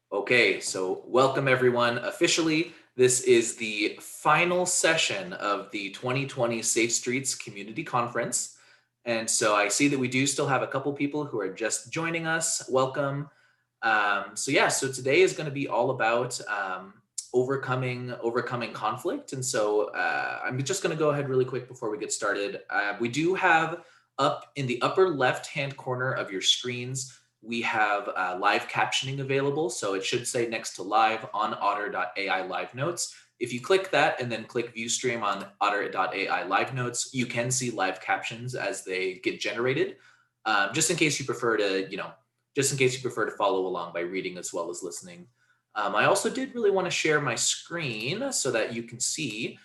Okay, so welcome everyone. Officially, this is the final session of the 2020 Safe Streets Community Conference. And so I see that we do still have a couple people who are just joining us. Welcome. So today is going to be all about overcoming conflict. And so I'm just going to go ahead really quick before we get started. We do have up in the upper left-hand corner of your screens, we have live captioning available. So it should say next to live on otter.ai live notes. If you click that and then click view stream on otter.ai live notes, you can see live captions as they get generated. Just in case you prefer to, just in case you prefer to follow along by reading as well as listening. I also did really want to share my screen so that you can see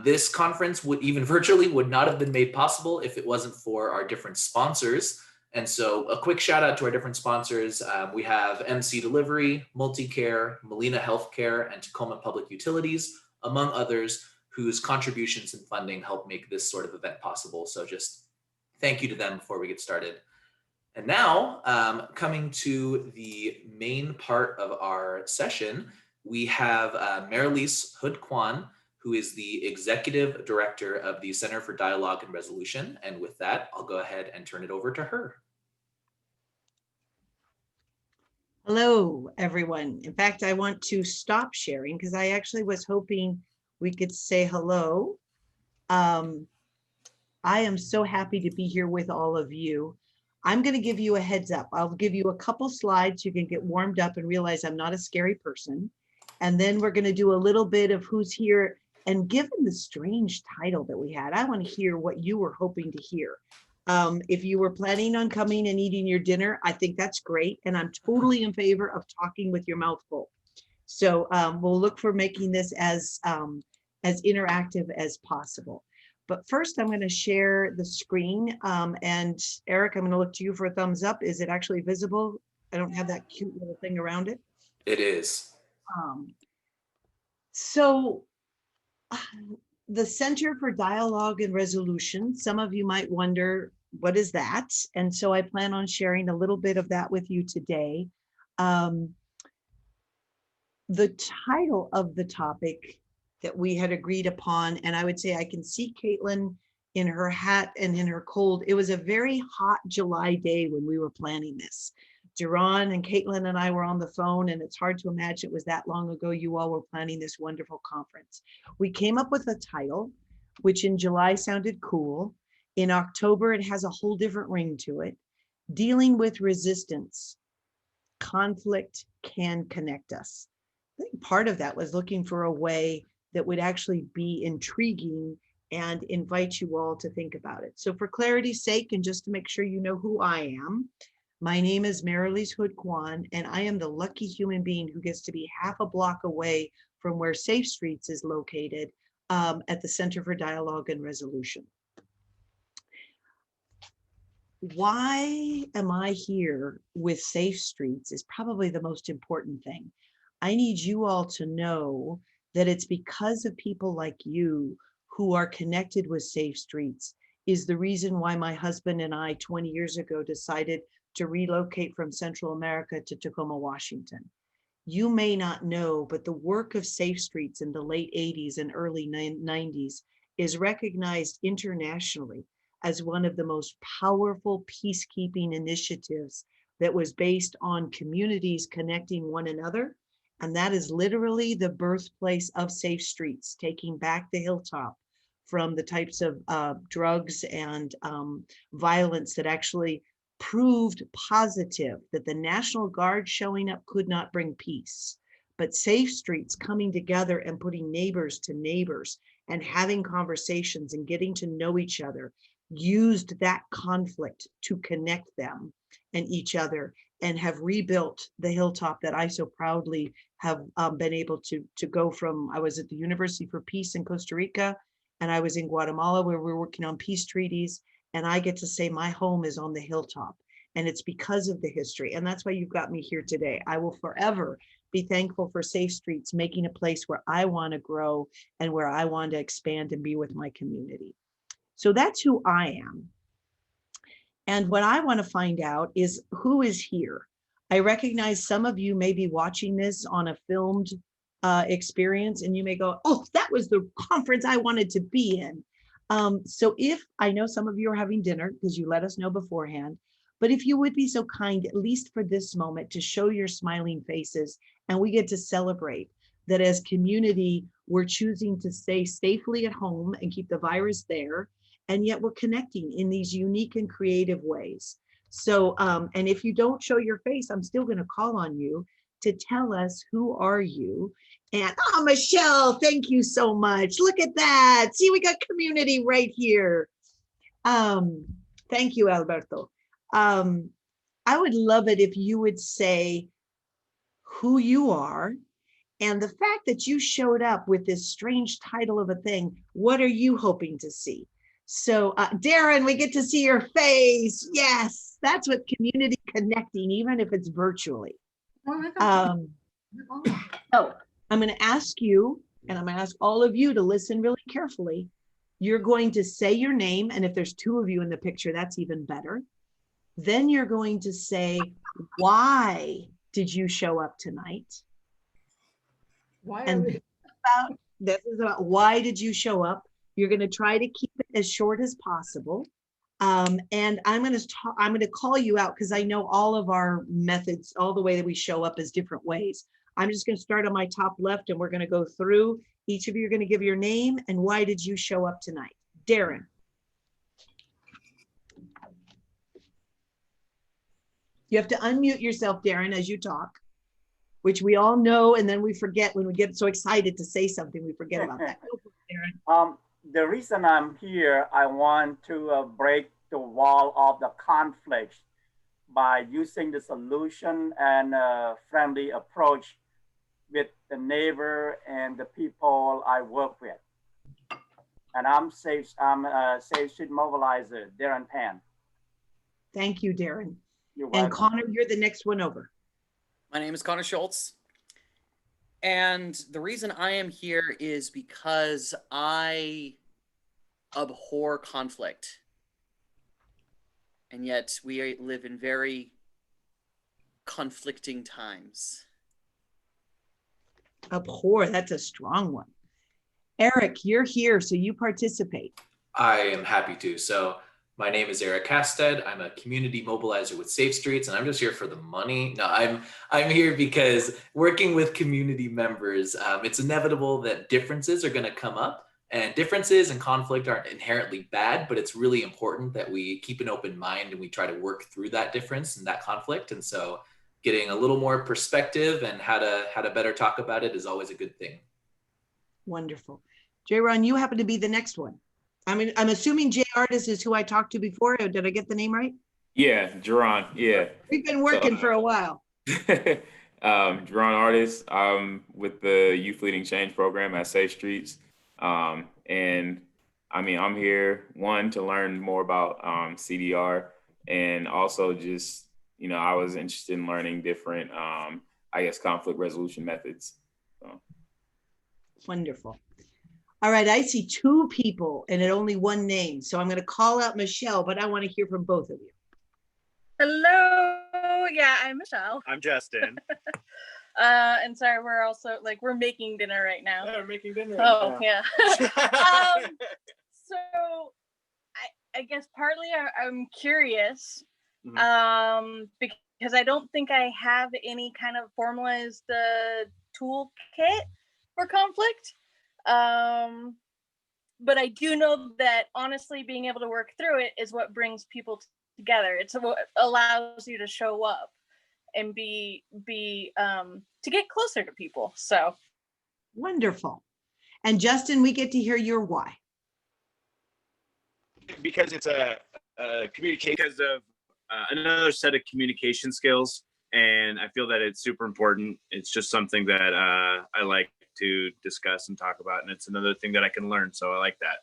this conference would even virtually would not have been made possible if it wasn't for our different sponsors. And so a quick shout out to our different sponsors. We have MC Delivery, Multicare, Molina Healthcare, and Tacoma Public Utilities, among others, whose contributions and funding help make this sort of event possible. So just thank you to them before we get started. And now, coming to the main part of our session, we have Maralise Hood Quan, who is the Executive Director of the Center for Dialogue and Resolution. And with that, I'll go ahead and turn it over to her. Hello, everyone. In fact, I want to stop sharing because I actually was hoping we could say hello. I am so happy to be here with all of you. I'm going to give you a heads up. I'll give you a couple slides. You can get warmed up and realize I'm not a scary person. And then we're going to do a little bit of who's here. And given the strange title that we had, I want to hear what you were hoping to hear. If you were planning on coming and eating your dinner, I think that's great. And I'm totally in favor of talking with your mouth full. So we'll look for making this as interactive as possible. But first, I'm going to share the screen. And Eric, I'm going to look to you for a thumbs up. Is it actually visible? I don't have that cute little thing around it. It is. So the Center for Dialogue and Resolution, some of you might wonder, what is that? And so I plan on sharing a little bit of that with you today. The title of the topic that we had agreed upon, and I would say I can see Caitlin in her hat and in her cold. It was a very hot July day when we were planning this. Duran and Caitlin and I were on the phone, and it's hard to imagine it was that long ago you all were planning this wonderful conference. We came up with a title, which in July sounded cool. In October, it has a whole different ring to it. Dealing with resistance. Conflict can connect us. I think part of that was looking for a way that would actually be intriguing and invite you all to think about it. So for clarity's sake, and just to make sure you know who I am, my name is Maralise Hood Quan, and I am the lucky human being who gets to be half a block away from where Safe Streets is located at the Center for Dialogue and Resolution. Why am I here with Safe Streets is probably the most important thing. I need you all to know that it's because of people like you who are connected with Safe Streets is the reason why my husband and I 20 years ago decided to relocate from Central America to Tacoma, Washington. You may not know, but the work of Safe Streets in the late 80s and early 90s is recognized internationally as one of the most powerful peacekeeping initiatives that was based on communities connecting one another. And that is literally the birthplace of Safe Streets, taking back the hilltop from the types of drugs and violence that actually proved positive that the National Guard showing up could not bring peace. But Safe Streets coming together and putting neighbors to neighbors and having conversations and getting to know each other used that conflict to connect them and each other and have rebuilt the hilltop that I so proudly have been able to go from. I was at the University for Peace in Costa Rica, and I was in Guatemala where we're working on peace treaties. And I get to say my home is on the hilltop, and it's because of the history. And that's why you've got me here today. I will forever be thankful for Safe Streets making a place where I want to grow and where I want to expand and be with my community. So that's who I am. And what I want to find out is who is here. I recognize some of you may be watching this on a filmed experience, and you may go, oh, that was the conference I wanted to be in. So if I know some of you are having dinner because you let us know beforehand, but if you would be so kind, at least for this moment, to show your smiling faces, and we get to celebrate that as community, we're choosing to stay safely at home and keep the virus there, and yet we're connecting in these unique and creative ways. So, and if you don't show your face, I'm still going to call on you to tell us who are you. And oh, Michelle, thank you so much. Look at that. See, we got community right here. Thank you, Alberto. I would love it if you would say who you are and the fact that you showed up with this strange title of a thing. What are you hoping to see? So, Darren, we get to see your face. Yes, that's what community connecting, even if it's virtually. So I'm going to ask you, and I'm going to ask all of you to listen really carefully. You're going to say your name, and if there's two of you in the picture, that's even better. Then you're going to say, why did you show up tonight? Why and this is about why did you show up? You're going to try to keep it as short as possible. And I'm going to call you out because I know all of our methods, all the way that we show up is different ways. I'm just going to start on my top left, and we're going to go through. Each of you are going to give your name and why did you show up tonight? Darren. You have to unmute yourself, Darren, as you talk, which we all know, and then we forget when we get so excited to say something, we forget about that. Go for it, Darren. The reason I'm here, I want to break the wall of the conflict by using the solution and friendly approach with the neighbor and the people I work with. And I'm Safe Street Mobilizer, Darren Pan. Thank you, Darren. You're welcome. And Connor, you're the next one over. My name is Connor Schultz. And the reason I am here is because I abhor conflict. And yet we live in very conflicting times. Abhor, that's a strong one. Eric, you're here, so you participate. I am happy to. So my name is Eric Casted. I'm a community mobilizer with Safe Streets, and I'm just here for the money. No, I'm here because working with community members, it's inevitable that differences are going to come up, and differences and conflict aren't inherently bad, but it's really important that we keep an open mind and we try to work through that difference and that conflict. And so getting a little more perspective and how to better talk about it is always a good thing. Wonderful. J-Ron, you happen to be the next one. I mean, I'm assuming J Artist is who I talked to before. Did I get the name right? Yeah, Jerron. Yeah. We've been working for a while. Jerron Artist. I'm with the Youth Leading Change program at Safe Streets. And I mean, I'm here, one, to learn more about CDR, and also just, you know, I was interested in learning different, I guess, conflict resolution methods. So. Wonderful. All right, I see two people and only one name. So I'm going to call out Michelle, but I want to hear from both of you. Hello. Yeah, I'm Michelle. I'm Justin. And sorry, we're also we're making dinner right now. Yeah, we're making dinner. Oh, yeah. So I guess partly I'm curious because I don't think I have any kind of formalized toolkit for conflict. But I do know that honestly being able to work through it is what brings people together. It's what allows you to show up and be to get closer to people. So wonderful. And Justin, we get to hear your why. Because it's a communication, because of another set of communication skills, and I feel that it's super important. It's just something that I like to discuss and talk about, and it's another thing that I can learn, so I like that.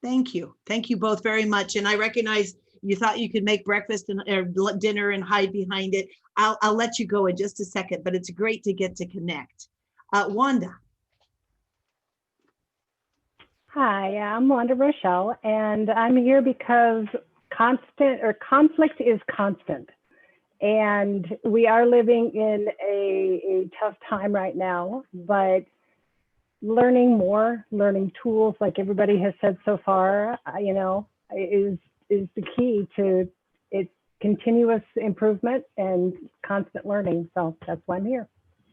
Thank you both very much. And I recognize you thought you could make breakfast and or dinner and hide behind it. I'll let you go in just a second, but it's great to get to connect. Wanda. Hi, I'm Wanda Rochelle, and I'm here because conflict is constant. And we are living in a tough time right now, but learning more, learning tools, like everybody has said so far, you know, is the key to its continuous improvement and constant learning. So that's why I'm here.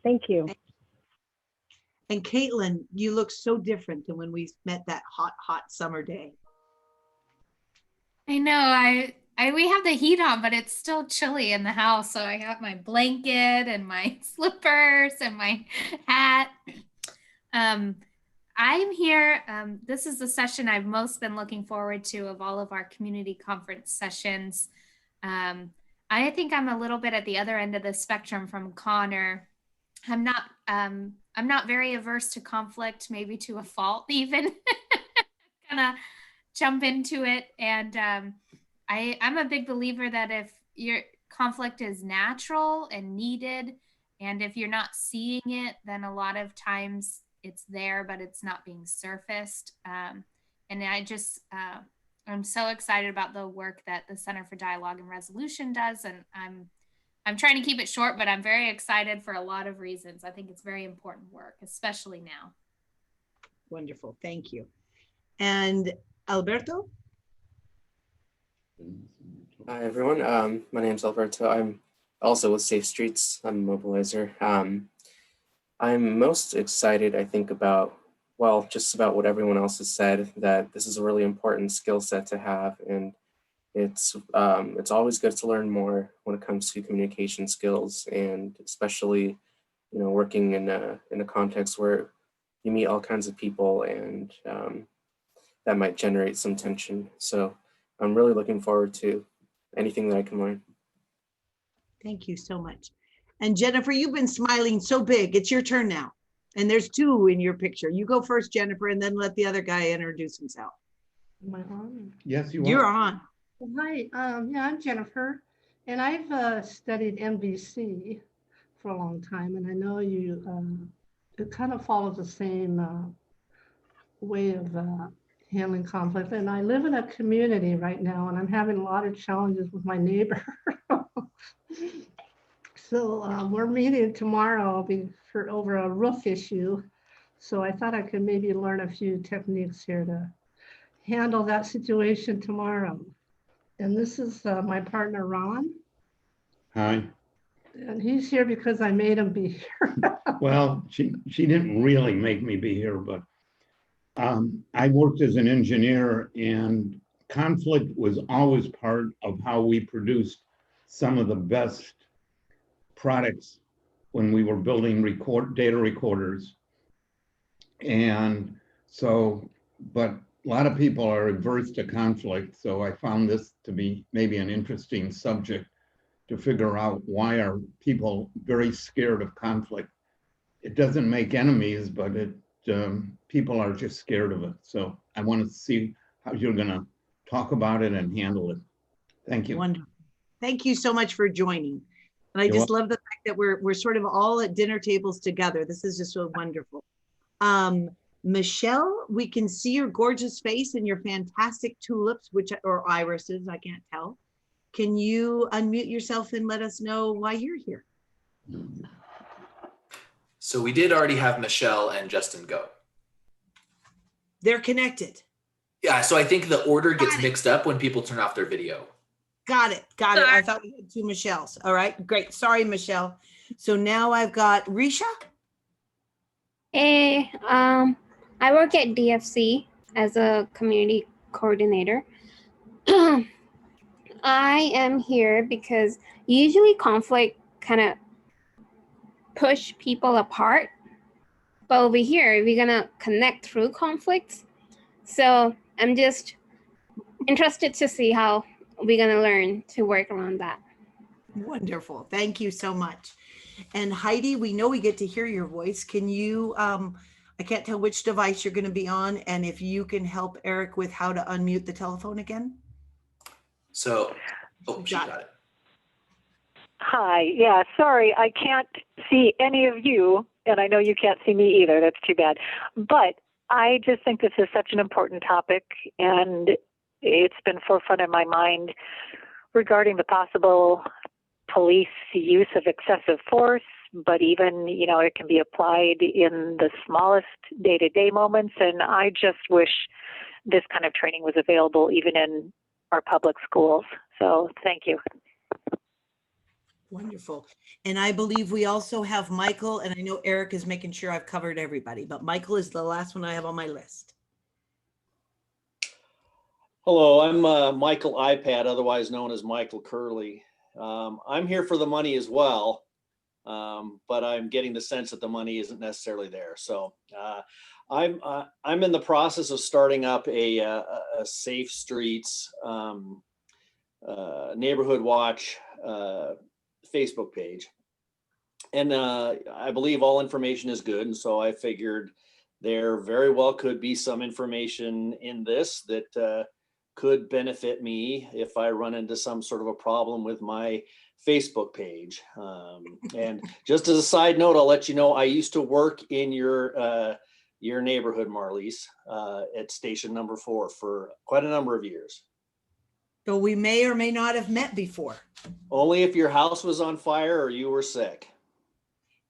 Thank you. And Caitlin, you look so different than when we met that hot summer day. I know. We have the heat on, but it's still chilly in the house. So I got my blanket and my slippers and my hat. I'm here. This is the session I've most been looking forward to of all of our community conference sessions. I think I'm a little bit at the other end of the spectrum from Connor. I'm not very averse to conflict, maybe to a fault even. Kind of jump into it. And I'm a big believer that if your conflict is natural and needed, and if you're not seeing it, then a lot of times it's there, but it's not being surfaced. And I'm so excited about the work that the Center for Dialogue and Resolution does. And I'm trying to keep it short, but I'm very excited for a lot of reasons. I think it's very important work, especially now. Wonderful, thank you. And Alberto? Hi, everyone. My name is Alberto. I'm also with Safe Streets. I'm a mobilizer. I'm most excited, I think, about, well, just about what everyone else has said, that this is a really important skill set to have. And it's always good to learn more when it comes to communication skills, and especially, you know, working in a context where you meet all kinds of people, and that might generate some tension. So I'm really looking forward to anything that I can learn. Thank you so much. And Jennifer, you've been smiling so big. It's your turn now. And there's two in your picture. You go first, Jennifer, and then let the other guy introduce himself. Am I on? Yes, you are. You're on. Hi, yeah, I'm Jennifer, and I've studied MVC for a long time, and I know you, it kind of follows the same way of handling conflict. And I live in a community right now, and I'm having a lot of challenges with my neighbor. So we're meeting tomorrow for over a roof issue. So I thought I could maybe learn a few techniques here to handle that situation tomorrow. And this is my partner, Ron. Hi. And he's here because I made him be here. Well, she didn't really make me be here, but I worked as an engineer, and conflict was always part of how we produced some of the best products when we were building data recorders. And so, but a lot of people are averse to conflict. So I found this to be maybe an interesting subject to figure out, why are people very scared of conflict? It doesn't make enemies, but people are just scared of it. So I want to see how you're going to talk about it and handle it. Thank you. Wonderful. Thank you so much for joining. And I just love the fact that we're sort of all at dinner tables together. This is just so wonderful. Michelle, we can see your gorgeous face and your fantastic tulips, or irises, I can't tell. Can you unmute yourself and let us know why you're here? So we did already have Michelle and Justin go. They're connected. Yeah, so I think the order gets mixed up when people turn off their video. Got it. I thought we had two Michelles. All right, great. Sorry, Michelle. So now I've got Risha. Hey, I work at DFC as a community coordinator. I am here because usually conflict kind of push people apart, but over here we're gonna connect through conflicts. So I'm just interested to see how we're gonna learn to work around that. Wonderful. Thank you so much. And Heidi, we know we get to hear your voice. Can you, I can't tell which device you're going to be on, and if you can help Eric with how to unmute the telephone again. So, she got it. Hi, yeah, sorry, I can't see any of you, and I know you can't see me either. That's too bad. But I just think this is such an important topic, and it's been forefront in my mind regarding the possible police use of excessive force, but even, it can be applied in the smallest day-to-day moments. And I just wish this kind of training was available even in our public schools. So thank you. Wonderful. And I believe we also have Michael, and I know Eric is making sure I've covered everybody, but Michael is the last one I have on my list. Hello, I'm Michael iPad, otherwise known as Michael Curley. I'm here for the money as well, but I'm getting the sense that the money isn't necessarily there. So I'm in the process of starting up a Safe Streets neighborhood watch Facebook page. And I believe all information is good. And so I figured there very well could be some information in this that could benefit me if I run into some sort of a problem with my Facebook page. And just as a side note, I'll let you know, I used to work in your neighborhood, Maralise, at station number 4 for quite a number of years. So we may or may not have met before. Only if your house was on fire or you were sick.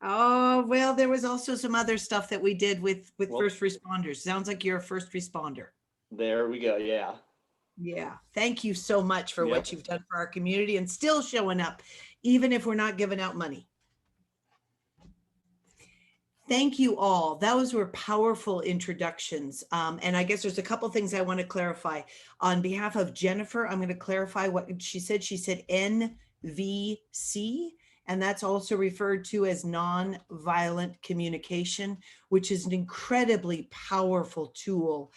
Oh, well, there was also some other stuff that we did with first responders. Sounds like you're a first responder. There we go. Yeah. Yeah. Thank you so much for what you've done for our community and still showing up, even if we're not giving out money. Thank you all. Those were powerful introductions. And I guess there's a couple things I want to clarify. On behalf of Jennifer, I'm going to clarify what she said. She said NVC, and that's also referred to as nonviolent communication, which is an incredibly powerful tool.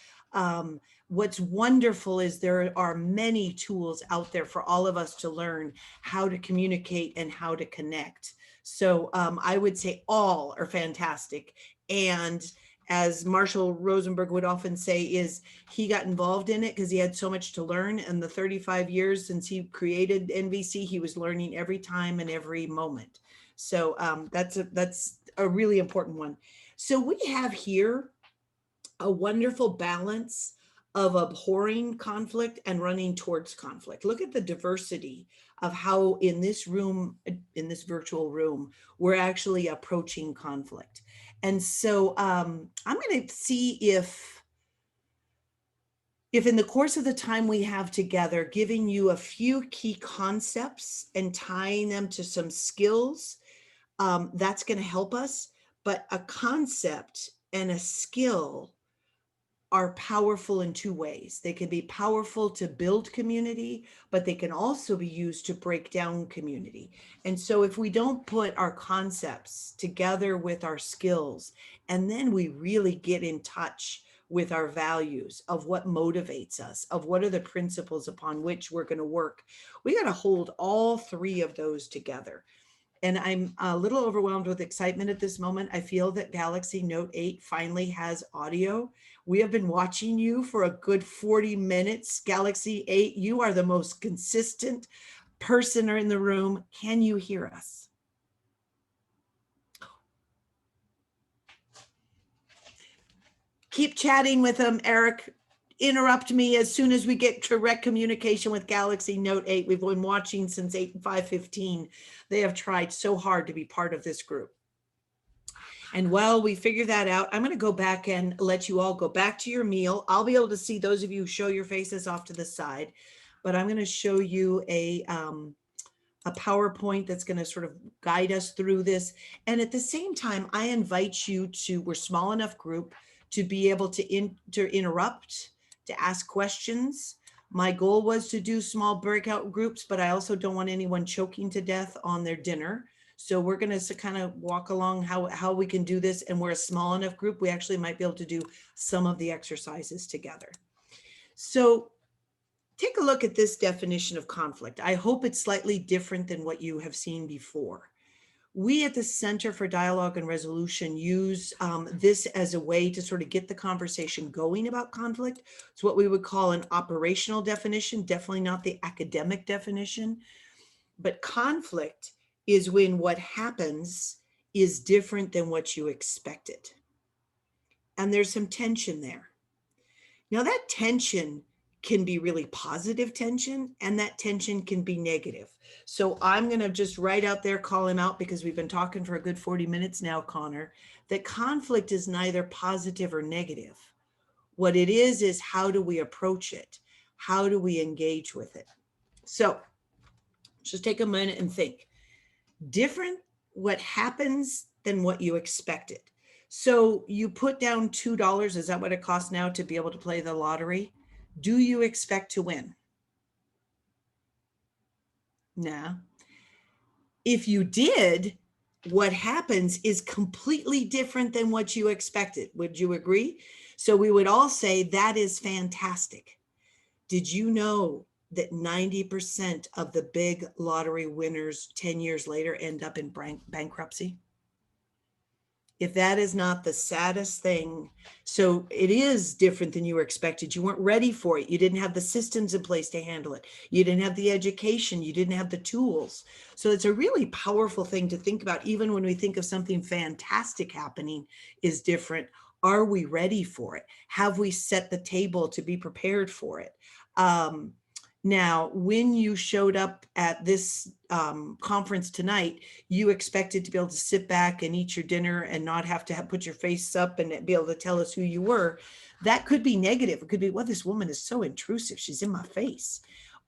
What's wonderful is there are many tools out there for all of us to learn how to communicate and how to connect. So I would say all are fantastic. And as Marshall Rosenberg would often say, is he got involved in it because he had so much to learn. And the 35 years since he created NVC, he was learning every time and every moment. So that's a really important one. So we have here a wonderful balance of abhorring conflict and running towards conflict. Look at the diversity of how in this room, in this virtual room, we're actually approaching conflict. And so I'm going to see if in the course of the time we have together, giving you a few key concepts and tying them to some skills, that's going to help us. But a concept and a skill are powerful in two ways. They can be powerful to build community, but they can also be used to break down community. And so if we don't put our concepts together with our skills, and then we really get in touch with our values of what motivates us, of what are the principles upon which we're going to work, we got to hold all three of those together. And I'm a little overwhelmed with excitement at this moment. I feel that Galaxy Note 8 finally has audio. We have been watching you for a good 40 minutes. Galaxy 8, you are the most consistent person in the room. Can you hear us? Keep chatting with them, Eric. Interrupt me as soon as we get direct communication with Galaxy Note 8. We've been watching since 5:15. They have tried so hard to be part of this group. And while we figure that out, I'm going to go back and let you all go back to your meal. I'll be able to see those of you who show your faces off to the side, but I'm going to show you a PowerPoint that's going to sort of guide us through this. And at the same time, I invite you to, we're a small enough group to be able to interrupt, to ask questions. My goal was to do small breakout groups, but I also don't want anyone choking to death on their dinner. So we're going to kind of walk along how we can do this. And we're a small enough group, we actually might be able to do some of the exercises together. So take a look at this definition of conflict. I hope it's slightly different than what you have seen before. We at the Center for Dialogue and Resolution use this as a way to sort of get the conversation going about conflict. It's what we would call an operational definition, definitely not the academic definition. But conflict is when what happens is different than what you expected. And there's some tension there. Now that tension can be really positive tension, and that tension can be negative. So I'm going to just right out there call him out, because we've been talking for a good 40 minutes now, Connor, that conflict is neither positive or negative. What it is how do we approach it? How do we engage with it? So just take a minute and think. Different what happens than what you expected. So you put down $2. Is that what it costs now to be able to play the lottery? Do you expect to win? No. If you did, what happens is completely different than what you expected. Would you agree? So we would all say that is fantastic. Did you know that 90% of the big lottery winners 10 years later end up in bankruptcy? If that is not the saddest thing, so it is different than you were expected. You weren't ready for it. You didn't have the systems in place to handle it. You didn't have the education. You didn't have the tools. So it's a really powerful thing to think about. Even when we think of something fantastic happening is different. Are we ready for it? Have we set the table to be prepared for it? Now, when you showed up at this conference tonight, you expected to be able to sit back and eat your dinner and not have to put your face up and be able to tell us who you were. That could be negative. It could be, well, this woman is so intrusive. She's in my face.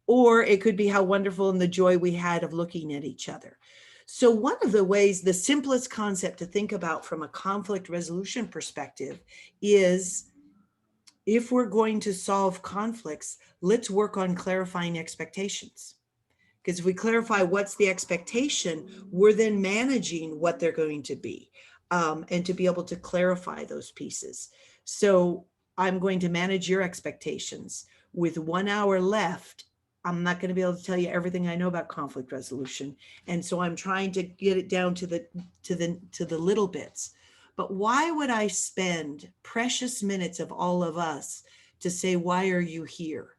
Or it could be how wonderful and the joy we had of looking at each other. So one of the ways, the simplest concept to think about from a conflict resolution perspective is, if we're going to solve conflicts, let's work on clarifying expectations. Because if we clarify what's the expectation, we're then managing what they're going to be, and to be able to clarify those pieces. So I'm going to manage your expectations. With 1 hour left, I'm not going to be able to tell you everything I know about conflict resolution. And so I'm trying to get it down to the little bits. But why would I spend precious minutes of all of us to say, why are you here?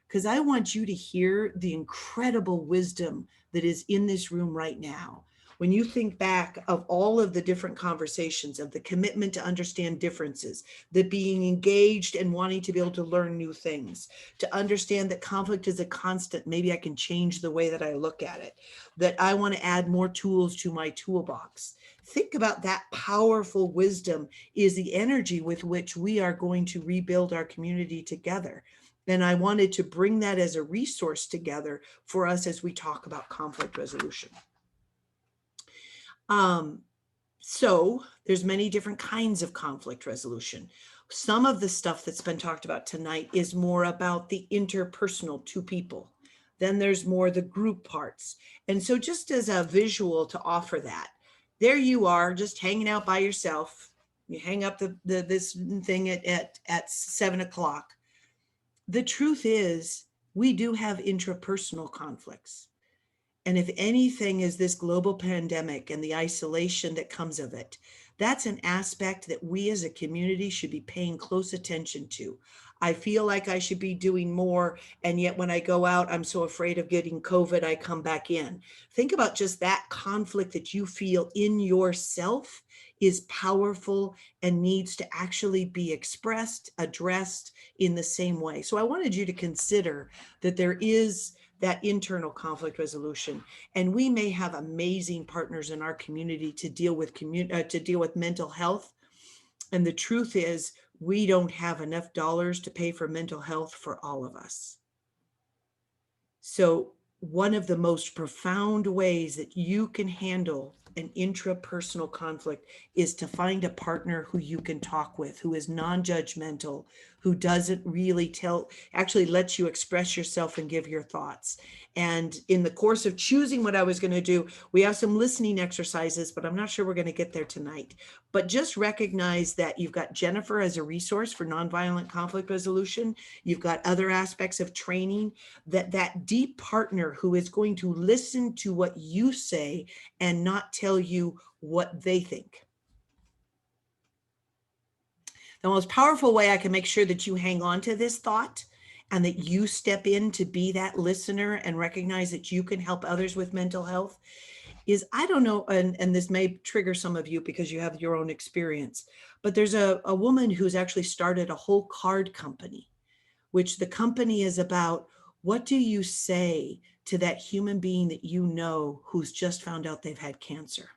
Because I want you to hear the incredible wisdom that is in this room right now. When you think back of all of the different conversations, of the commitment to understand differences, the being engaged and wanting to be able to learn new things, to understand that conflict is a constant, maybe I can change the way that I look at it, that I want to add more tools to my toolbox. Think about that powerful wisdom is the energy with which we are going to rebuild our community together. And I wanted to bring that as a resource together for us as we talk about conflict resolution. So there's many different kinds of conflict resolution. Some of the stuff that's been talked about tonight is more about the interpersonal, two people. Then there's more the group parts. And so just as a visual to offer that, there you are just hanging out by yourself. You hang up this thing at 7 o'clock. The truth is, we do have intrapersonal conflicts. And if anything is this global pandemic and the isolation that comes of it, that's an aspect that we as a community should be paying close attention to. I feel like I should be doing more, and yet when I go out, I'm so afraid of getting COVID, I come back in. Think about just that conflict that you feel in yourself is powerful and needs to actually be expressed, addressed in the same way. So I wanted you to consider that there is that internal conflict resolution, and we may have amazing partners in our community to deal with mental health. And the truth is, we don't have enough dollars to pay for mental health for all of us. So one of the most profound ways that you can handle an intrapersonal conflict is to find a partner who you can talk with, who is non-judgmental, who doesn't really actually lets you express yourself and give your thoughts. And in the course of choosing what I was going to do, we have some listening exercises, but I'm not sure we're going to get there tonight. But just recognize that you've got Jennifer as a resource for nonviolent conflict resolution. You've got other aspects of training, that deep partner who is going to listen to what you say and not tell you what they think. The most powerful way I can make sure that you hang on to this thought and that you step in to be that listener and recognize that you can help others with mental health is, I don't know, and this may trigger some of you because you have your own experience, but there's a woman who's actually started a whole card company which the company is about, what do you say to that human being that you know who's just found out they've had cancer?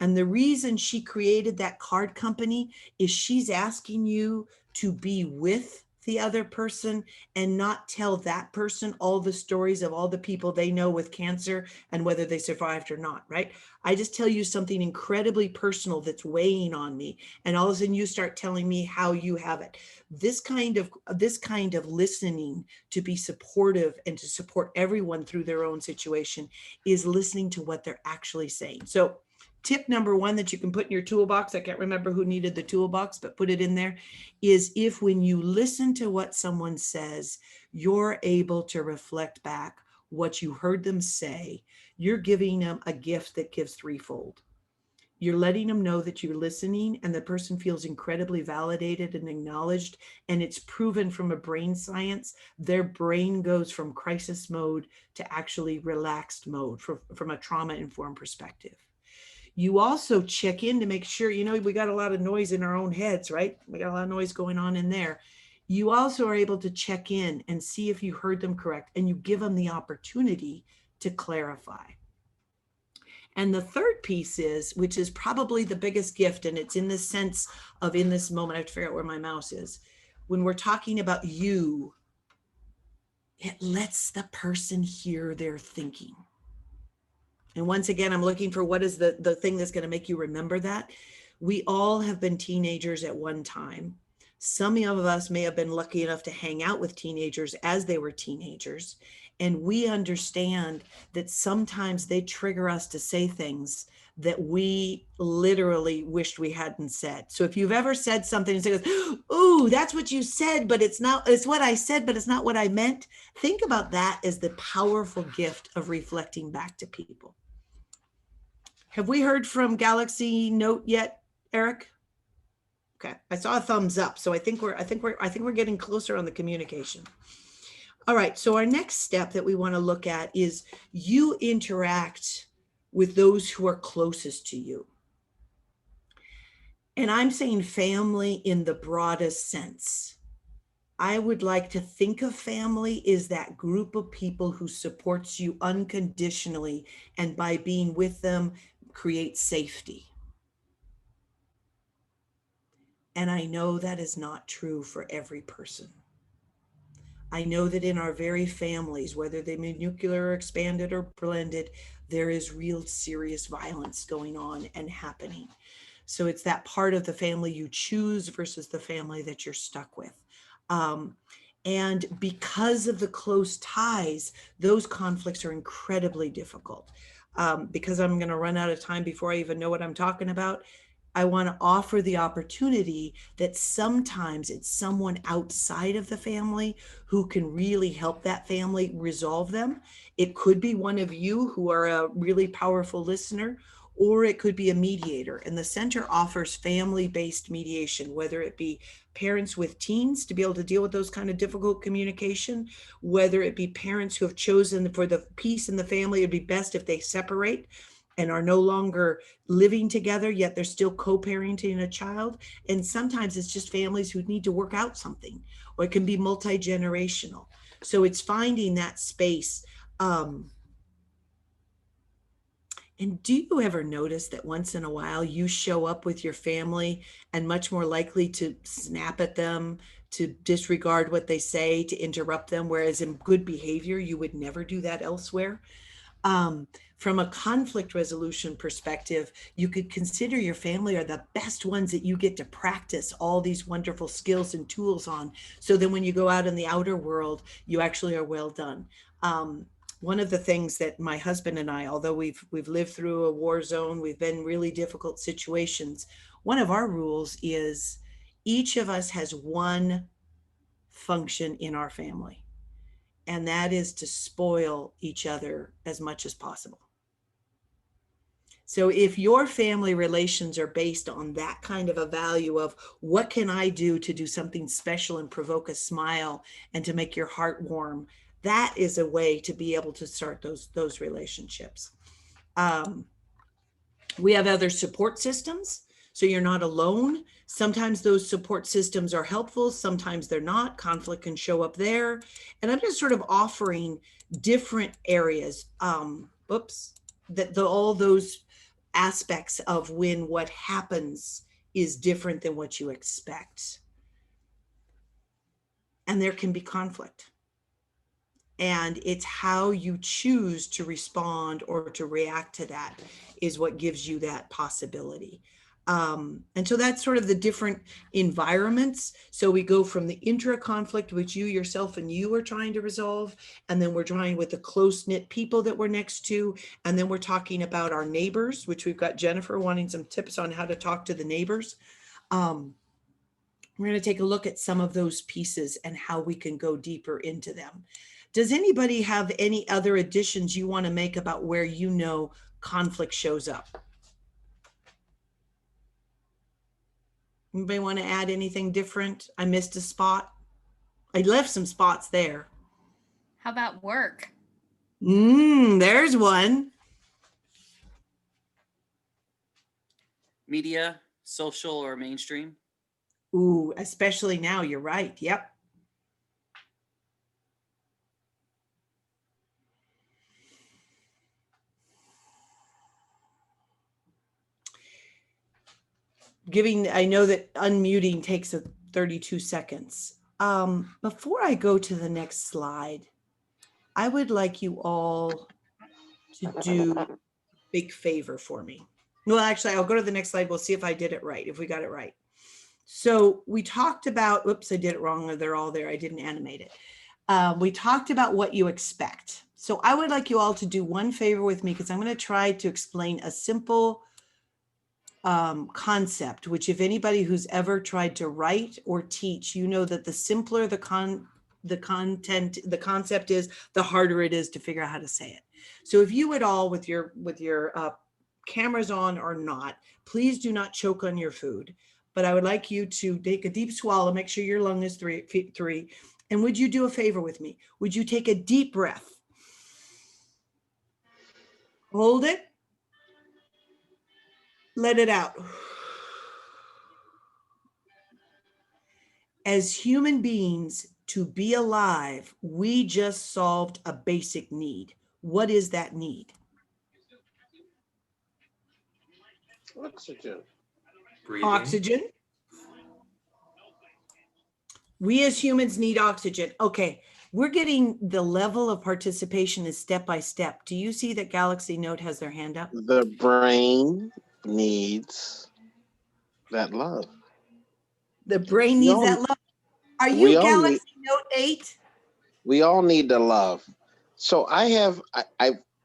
And the reason she created that card company is she's asking you to be with the other person and not tell that person all the stories of all the people they know with cancer and whether they survived or not, right? I just tell you something incredibly personal that's weighing on me, and all of a sudden you start telling me how you have it. This kind of listening to be supportive and to support everyone through their own situation is listening to what they're actually saying. So tip number one that you can put in your toolbox, I can't remember who needed the toolbox, but put it in there, is if when you listen to what someone says, you're able to reflect back what you heard them say, you're giving them a gift that gives threefold. You're letting them know that you're listening, and the person feels incredibly validated and acknowledged. And it's proven from a brain science, their brain goes from crisis mode to actually relaxed mode from a trauma-informed perspective. You also check in to make sure, we got a lot of noise in our own heads, right? We got a lot of noise going on in there. You also are able to check in and see if you heard them correct, and you give them the opportunity to clarify. And the third piece is, which is probably the biggest gift, and it's in the sense of, in this moment, I have to figure out where my mouse is. When we're talking about you, it lets the person hear their thinking. And once again, I'm looking for what is the thing that's going to make you remember that. We all have been teenagers at one time. Some of us may have been lucky enough to hang out with teenagers as they were teenagers. And we understand that sometimes they trigger us to say things that we literally wished we hadn't said. So if you've ever said something and said, "Ooh, that's what you said, but it's what I said, but it's not what I meant." Think about that as the powerful gift of reflecting back to people. Have we heard from Galaxy Note yet, Eric? Okay, I saw a thumbs up, so I think we're getting closer on the communication. All right, so our next step that we want to look at is you interact with those who are closest to you. And I'm saying family in the broadest sense. I would like to think of family as that group of people who supports you unconditionally, and by being with them, creates safety. And I know that is not true for every person. I know that in our very families, whether they be nuclear or expanded or blended, there is real serious violence going on and happening. So it's that part of the family you choose versus the family that you're stuck with. And because of the close ties, those conflicts are incredibly difficult. Because I'm going to run out of time before I even know what I'm talking about, I want to offer the opportunity that sometimes it's someone outside of the family who can really help that family resolve them. It could be one of you who are a really powerful listener, or it could be a mediator. And the center offers family-based mediation, whether it be parents with teens to be able to deal with those kind of difficult communication, whether it be parents who have chosen for the peace in the family, it'd be best if they separate and are no longer living together, yet they're still co-parenting a child. And sometimes it's just families who need to work out something, or it can be multi-generational. So it's finding that space. And do you ever notice that once in a while you show up with your family and much more likely to snap at them, to disregard what they say, to interrupt them, whereas in good behavior, you would never do that elsewhere? From a conflict resolution perspective, you could consider your family are the best ones that you get to practice all these wonderful skills and tools on. So then when you go out in the outer world, you actually are well done. One of the things that my husband and I, although we've lived through a war zone, we've been in really difficult situations, one of our rules is each of us has one function in our family, and that is to spoil each other as much as possible. So if your family relations are based on that kind of a value of what can I do to do something special and provoke a smile and to make your heart warm, that is a way to be able to start those relationships. We have other support systems. so you're not alone. Sometimes those support systems are helpful, sometimes they're not. Conflict can show up there. And I'm just sort of offering different areas, all those aspects of when what happens is different than what you expect. And there can be conflict. And it's how you choose to respond or to react to that is what gives you that possibility. And so that's sort of the different environments. So we go from the intra-conflict, which you yourself and you are trying to resolve, and then we're trying with the close-knit people that we're next to, and then we're talking about our neighbors, which we've got Jennifer wanting some tips on how to talk to the neighbors. We're going to take a look at some of those pieces and how we can go deeper into them. Does anybody have any other additions you want to make about where you know conflict shows up? Anybody want to add anything different? I missed a spot. I left some spots there. How about work? There's one. Media, social, or mainstream? Ooh, especially now, you're right. Yep. I know that unmuting takes 32 seconds. Before I go to the next slide, I would like you all to do a big favor for me. Well, actually, I'll go to the next slide. We'll see if I did it right, if we got it right. So we talked about, oops, I did it wrong. They're all there. I didn't animate it. We talked about what you expect. So I would like you all to do one favor with me, because I'm going to try to explain a simple concept, which if anybody who's ever tried to write or teach, you know that the simpler the concept is, the harder it is to figure out how to say it. So if you would all, with your cameras on or not, please do not choke on your food. But I would like you to take a deep swallow, make sure your lung is three. And would you do a favor with me? Would you take a deep breath? Hold it. Let it out. As human beings, to be alive, we just solved a basic need. What is that need? Oxygen. Breathing. Oxygen. We as humans need oxygen. Okay, we're getting the level of participation is step by step. Do you see that Galaxy Note has their hand up? The brain needs that love. The brain needs that love. Are you Galaxy Note 8? We all need the love. So I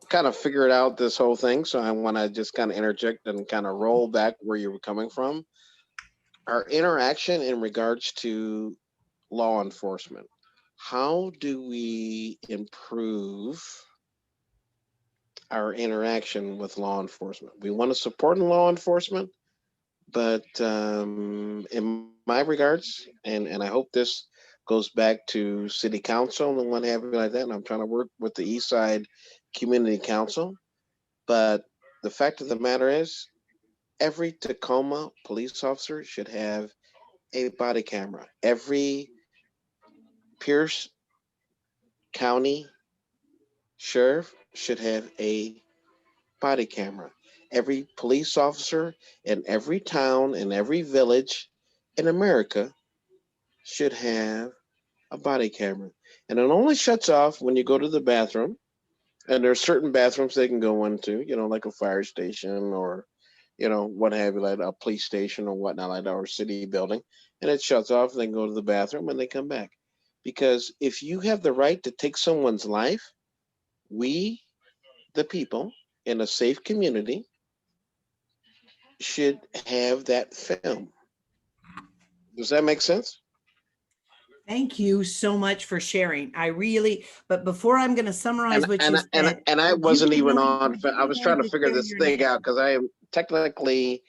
kind of figured out this whole thing. So I want to just kind of interject and kind of roll back where you were coming from. Our interaction in regards to law enforcement. How do we improve our interaction with law enforcement? We want to support law enforcement, but in my regards, and I hope this goes back to city council and what have you like that, and I'm trying to work with the East Side Community Council, but the fact of the matter is, every Tacoma police officer should have a body camera. Every Pierce County sheriff should have a body camera. Every police officer in every town, in every village in America should have a body camera. And it only shuts off when you go to the bathroom. And there are certain bathrooms they can go into, like a fire station or, what have you, like a police station or whatnot, like that, or city building. And it shuts off, and they go to the bathroom and they come back. Because if you have the right to take someone's life, we, the people in a safe community, should have that film. Does that make sense? Thank you so much for sharing. But before I'm going to summarize what you said. And I wasn't even on, I was trying to figure this thing out because I am technically,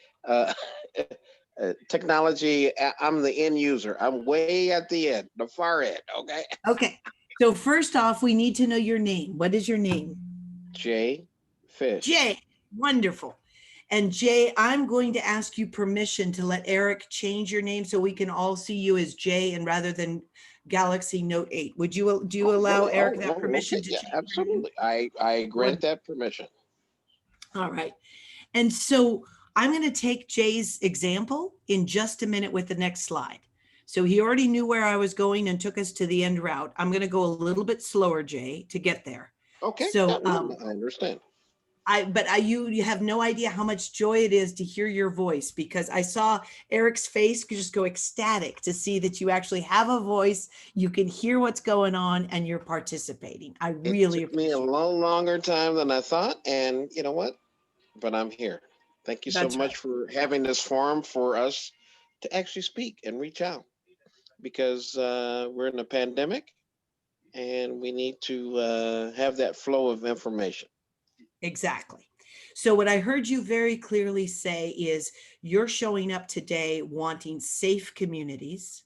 technology, I'm the end user. I'm way at the end, the far end, okay? Okay, so first off, we need to know your name. What is your name? Jay Fish. Jay, wonderful. And Jay, I'm going to ask you permission to let Eric change your name so we can all see you as Jay and rather than Galaxy Note 8. Would you, do you allow Really? Eric Oh, that permission okay. to Yeah, change your name? absolutely. I grant that permission. All right. And so I'm going to take Jay's example in just a minute with the next slide. So he already knew where I was going and took us to the end route. I'm going to go a little bit slower, Jay, to get there. Okay. So I understand. You have no idea how much joy it is to hear your voice, because I saw Eric's face just go ecstatic to see that you actually have a voice, you can hear what's going on, and you're participating. I really It took me a little longer time than I thought, and you know what? But I'm here. Thank you so much for having this forum for us to actually speak and reach out, because we're in a pandemic and we need to have that flow of information. Exactly. So what I heard you very clearly say is you're showing up today wanting safe communities,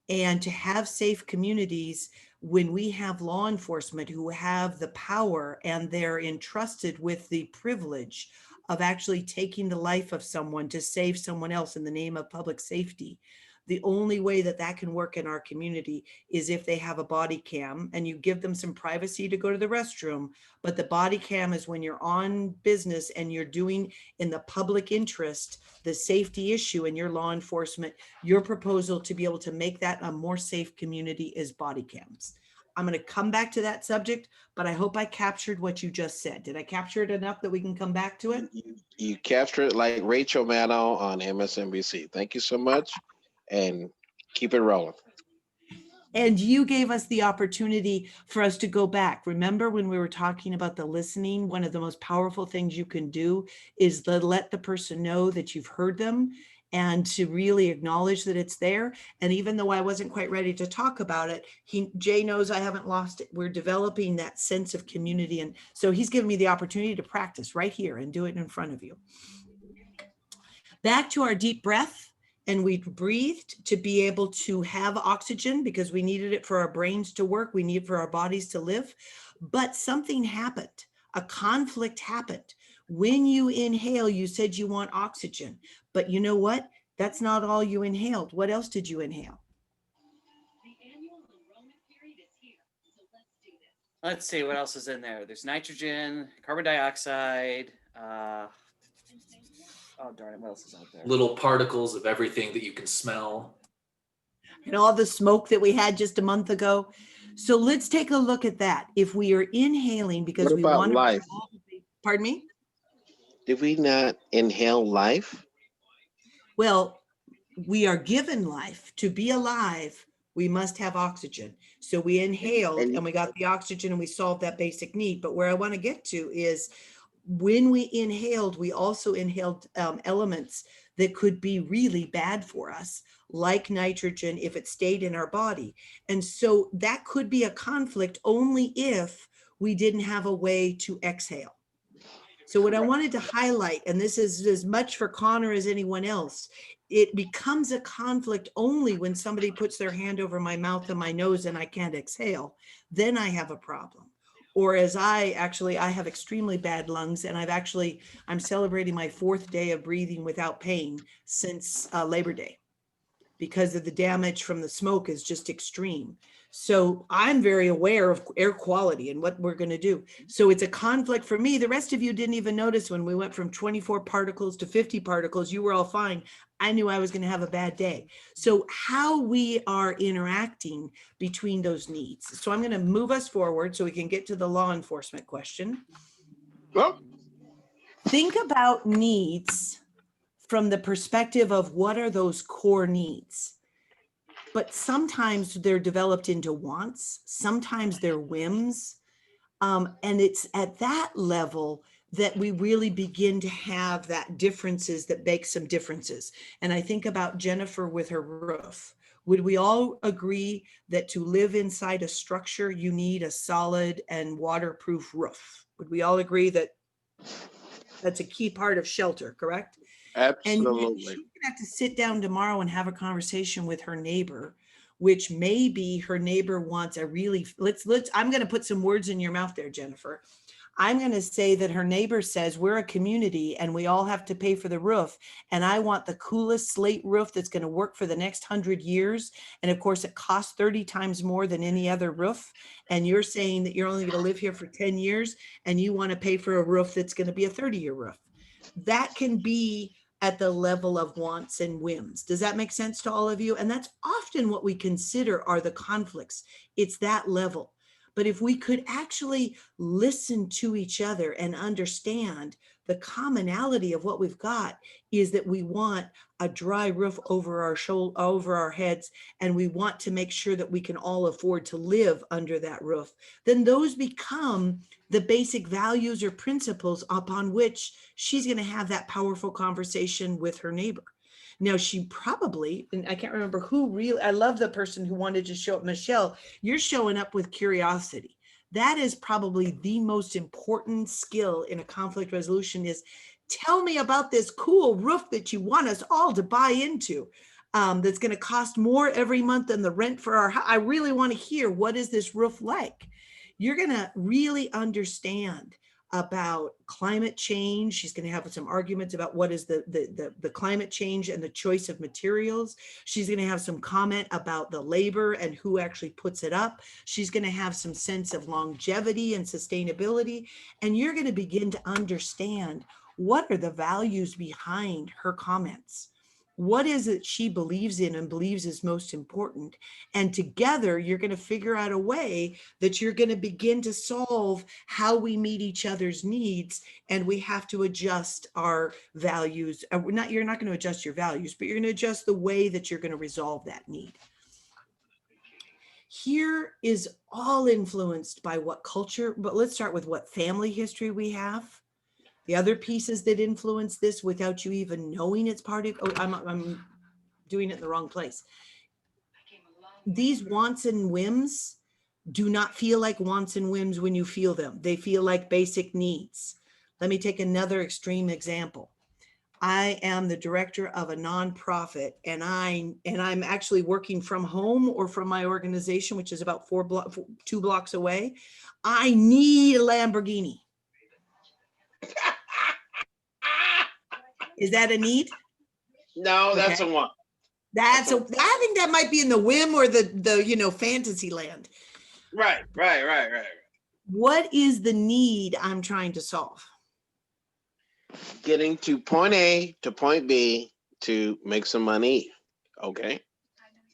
and to have safe communities when we have law enforcement who have the power and they're entrusted with the privilege of actually taking the life of someone to save someone else in the name of public safety. The only way that that can work in our community is if they have a body cam and you give them some privacy to go to the restroom. But the body cam is when you're on business and you're doing in the public interest, the safety issue in your law enforcement. Your proposal to be able to make that a more safe community is body cams. I'm going to come back to that subject, but I hope I captured what you just said. Did I capture it enough that we can come back to it? You captured it like Rachel Maddow on MSNBC. Thank you so much, and keep it rolling. And you gave us the opportunity for us to go back. Remember when we were talking about the listening, one of the most powerful things you can do is to let the person know that you've heard them and to really acknowledge that it's there. And even though I wasn't quite ready to talk about it, Jay knows I haven't lost it. We're developing that sense of community. And so he's given me the opportunity to practice right here and do it in front of you. Back to our deep breath. And we breathed to be able to have oxygen because we needed it for our brains to work. We need it for our bodies to live. But something happened. A conflict happened. When you inhale, you said you want oxygen. But you know what? That's not all you inhaled. What else did you inhale? Let's see what else is in there. There's nitrogen, carbon dioxide. Oh, darn it. What else is out there? Little particles of everything that you can smell. And all the smoke that we had just a month ago. So let's take a look at that. If we are inhaling because What we about want to, life? Pardon me? Did we not inhale life? Well, we are given life. To be alive, we must have oxygen. So we inhaled and we got the oxygen and we solved that basic need. But where I want to get to is when we inhaled, we also inhaled elements that could be really bad for us, like nitrogen if it stayed in our body. And so that could be a conflict only if we didn't have a way to exhale. So what I wanted to highlight, and this is as much for Connor as anyone else, it becomes a conflict only when somebody puts their hand over my mouth and my nose and I can't exhale. Then I have a problem. Or as I have extremely bad lungs, and I'm celebrating my 4th day of breathing without pain since Labor Day because of the damage from the smoke is just extreme. So I'm very aware of air quality and what we're going to do. So it's a conflict for me. The rest of you didn't even notice when we went from 24 particles to 50 particles. You were all fine. I knew I was going to have a bad day. So how we are interacting between those needs. So I'm going to move us forward so we can get to the law enforcement question. Well, think about needs from the perspective of what are those core needs. But sometimes they're developed into wants, sometimes they're whims. And it's at that level that we really begin to have that differences that make some differences. And I think about Jennifer with her roof. Would we all agree that to live inside a structure, you need a solid and waterproof roof? Would we all agree that that's a key part of shelter, correct? Absolutely. And she's gonna have to sit down tomorrow and have a conversation with her neighbor, which maybe her neighbor wants a really, I'm gonna put some words in your mouth there, Jennifer. I'm going to say that her neighbor says we're a community and we all have to pay for the roof. And I want the coolest slate roof that's going to work for the next 100 years. And of course, it costs 30 times more than any other roof. And you're saying that you're only going to live here for 10 years and you want to pay for a roof that's going to be a 30-year roof. That can be at the level of wants and whims. Does that make sense to all of you? And that's often what we consider are the conflicts. It's that level. But if we could actually listen to each other and understand the commonality of what we've got is that we want a dry roof over our shoulder, over our heads, and we want to make sure that we can all afford to live under that roof, then those become the basic values or principles upon which she's going to have that powerful conversation with her neighbor. Now, she probably, and I can't remember who really, I love the person who wanted to show up, Michelle, you're showing up with curiosity. That is probably the most important skill in a conflict resolution is tell me about this cool roof that you want us all to buy into. That's going to cost more every month than the rent for our house. I really want to hear, what is this roof like? You're going to really understand about climate change. She's going to have some arguments about what is the climate change and the choice of materials. She's going to have some comment about the labor and who actually puts it up. She's going to have some sense of longevity and sustainability. And you're going to begin to understand what are the values behind her comments. What is it she believes in and believes is most important? And together, you're going to figure out a way that you're going to begin to solve how we meet each other's needs. And we have to adjust our values. You're not going to adjust your values, but you're going to adjust the way that you're going to resolve that need. Here is all influenced by what culture, but let's start with what family history we have. The other pieces that influence this without you even knowing it's part of, oh, I'm doing it in the wrong place. These wants and whims do not feel like wants and whims when you feel them. They feel like basic needs. Let me take another extreme example. I am the director of a nonprofit and I'm actually working from home or from my organization, which is about 2 blocks away. I need a Lamborghini. Is that a need? No, that's a want. I think that might be in the whim or the fantasy land. Right. What is the need I'm trying to solve? Getting to point A to point B to make some money. Okay.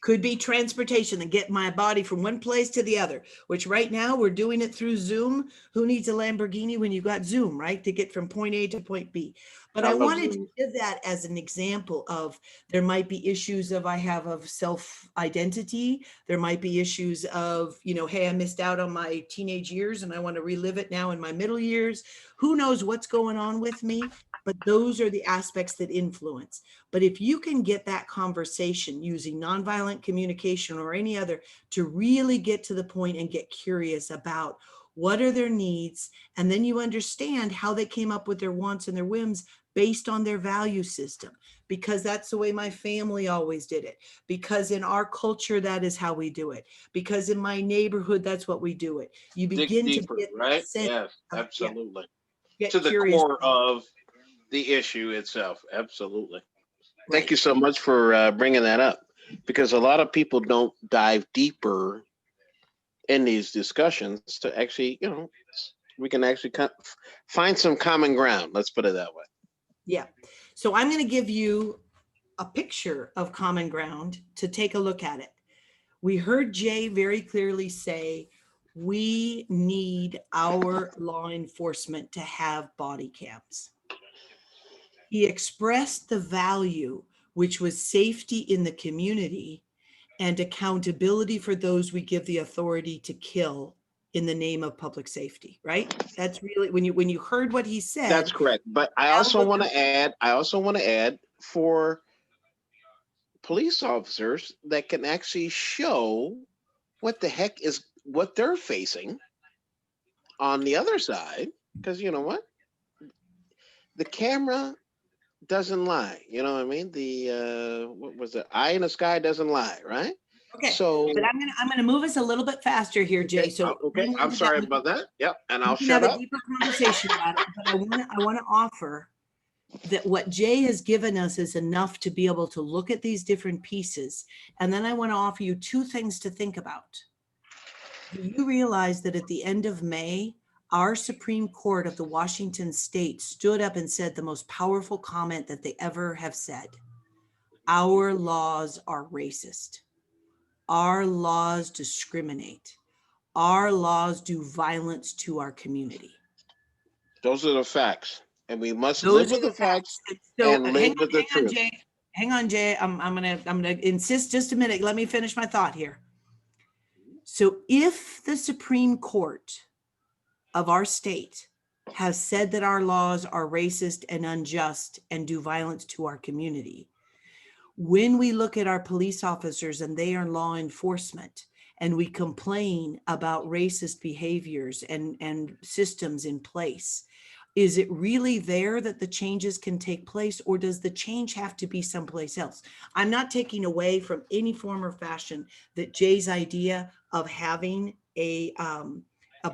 Could be transportation and get my body from one place to the other, which right now we're doing it through Zoom. Who needs a Lamborghini when you got Zoom, right? To get from point A to point B. But I wanted to give that as an example of there might be issues of self-identity. There might be issues of, hey, I missed out on my teenage years and I want to relive it now in my middle years. Who knows what's going on with me? But those are the aspects that influence. But if you can get that conversation using nonviolent communication or any other to really get to the point and get curious about what are their needs, and then you understand how they came up with their wants and their whims based on their value system, because that's the way my family always did it, because in our culture, that is how we do it, because in my neighborhood, that's what we do it. You begin deeper, to get right? Yes, absolutely. Get to the curious. core of the issue itself. Absolutely. Thank you so much for bringing that up, because a lot of people don't dive deeper in these discussions to actually, we can actually find some common ground. Let's put it that way. Yeah. So I'm going to give you a picture of common ground to take a look at it. We heard Jay very clearly say, we need our law enforcement to have body cams. He expressed the value, which was safety in the community and accountability for those we give the authority to kill in the name of public safety, right? That's really, when you heard what he said. That's correct. But I also want to add for police officers that can actually show what the heck is what they're facing on the other side, because you know what? The camera doesn't lie. You know what I mean? The what was it? Eye in the sky doesn't lie, right? Okay, So, but I'm gonna move us a little bit faster here, Jay. okay, So okay, hang on I'm to sorry that. about that. Yep, and I'll We can shut have a up. deeper conversation about it, but I wanna offer that what Jay has given us is enough to be able to look at these different pieces. And then I want to offer you two things to think about. Do you realize that at the end of May, our Supreme Court of the Washington state stood up and said the most powerful comment that they ever have said? Our laws are racist. Our laws discriminate. Our laws do violence to our community. Those are the facts, and we must Those live are with the the facts So and live with the truth. Jay. Hang on, Jay. I'm gonna insist just a minute. Let me finish my thought here. So if the Supreme Court of our state has said that our laws are racist and unjust and do violence to our community, when we look at our police officers and they are law enforcement and we complain about racist behaviors and systems in place, is it really there that the changes can take place, or does the change have to be someplace else? I'm not taking away from any form or fashion that Jay's idea of having a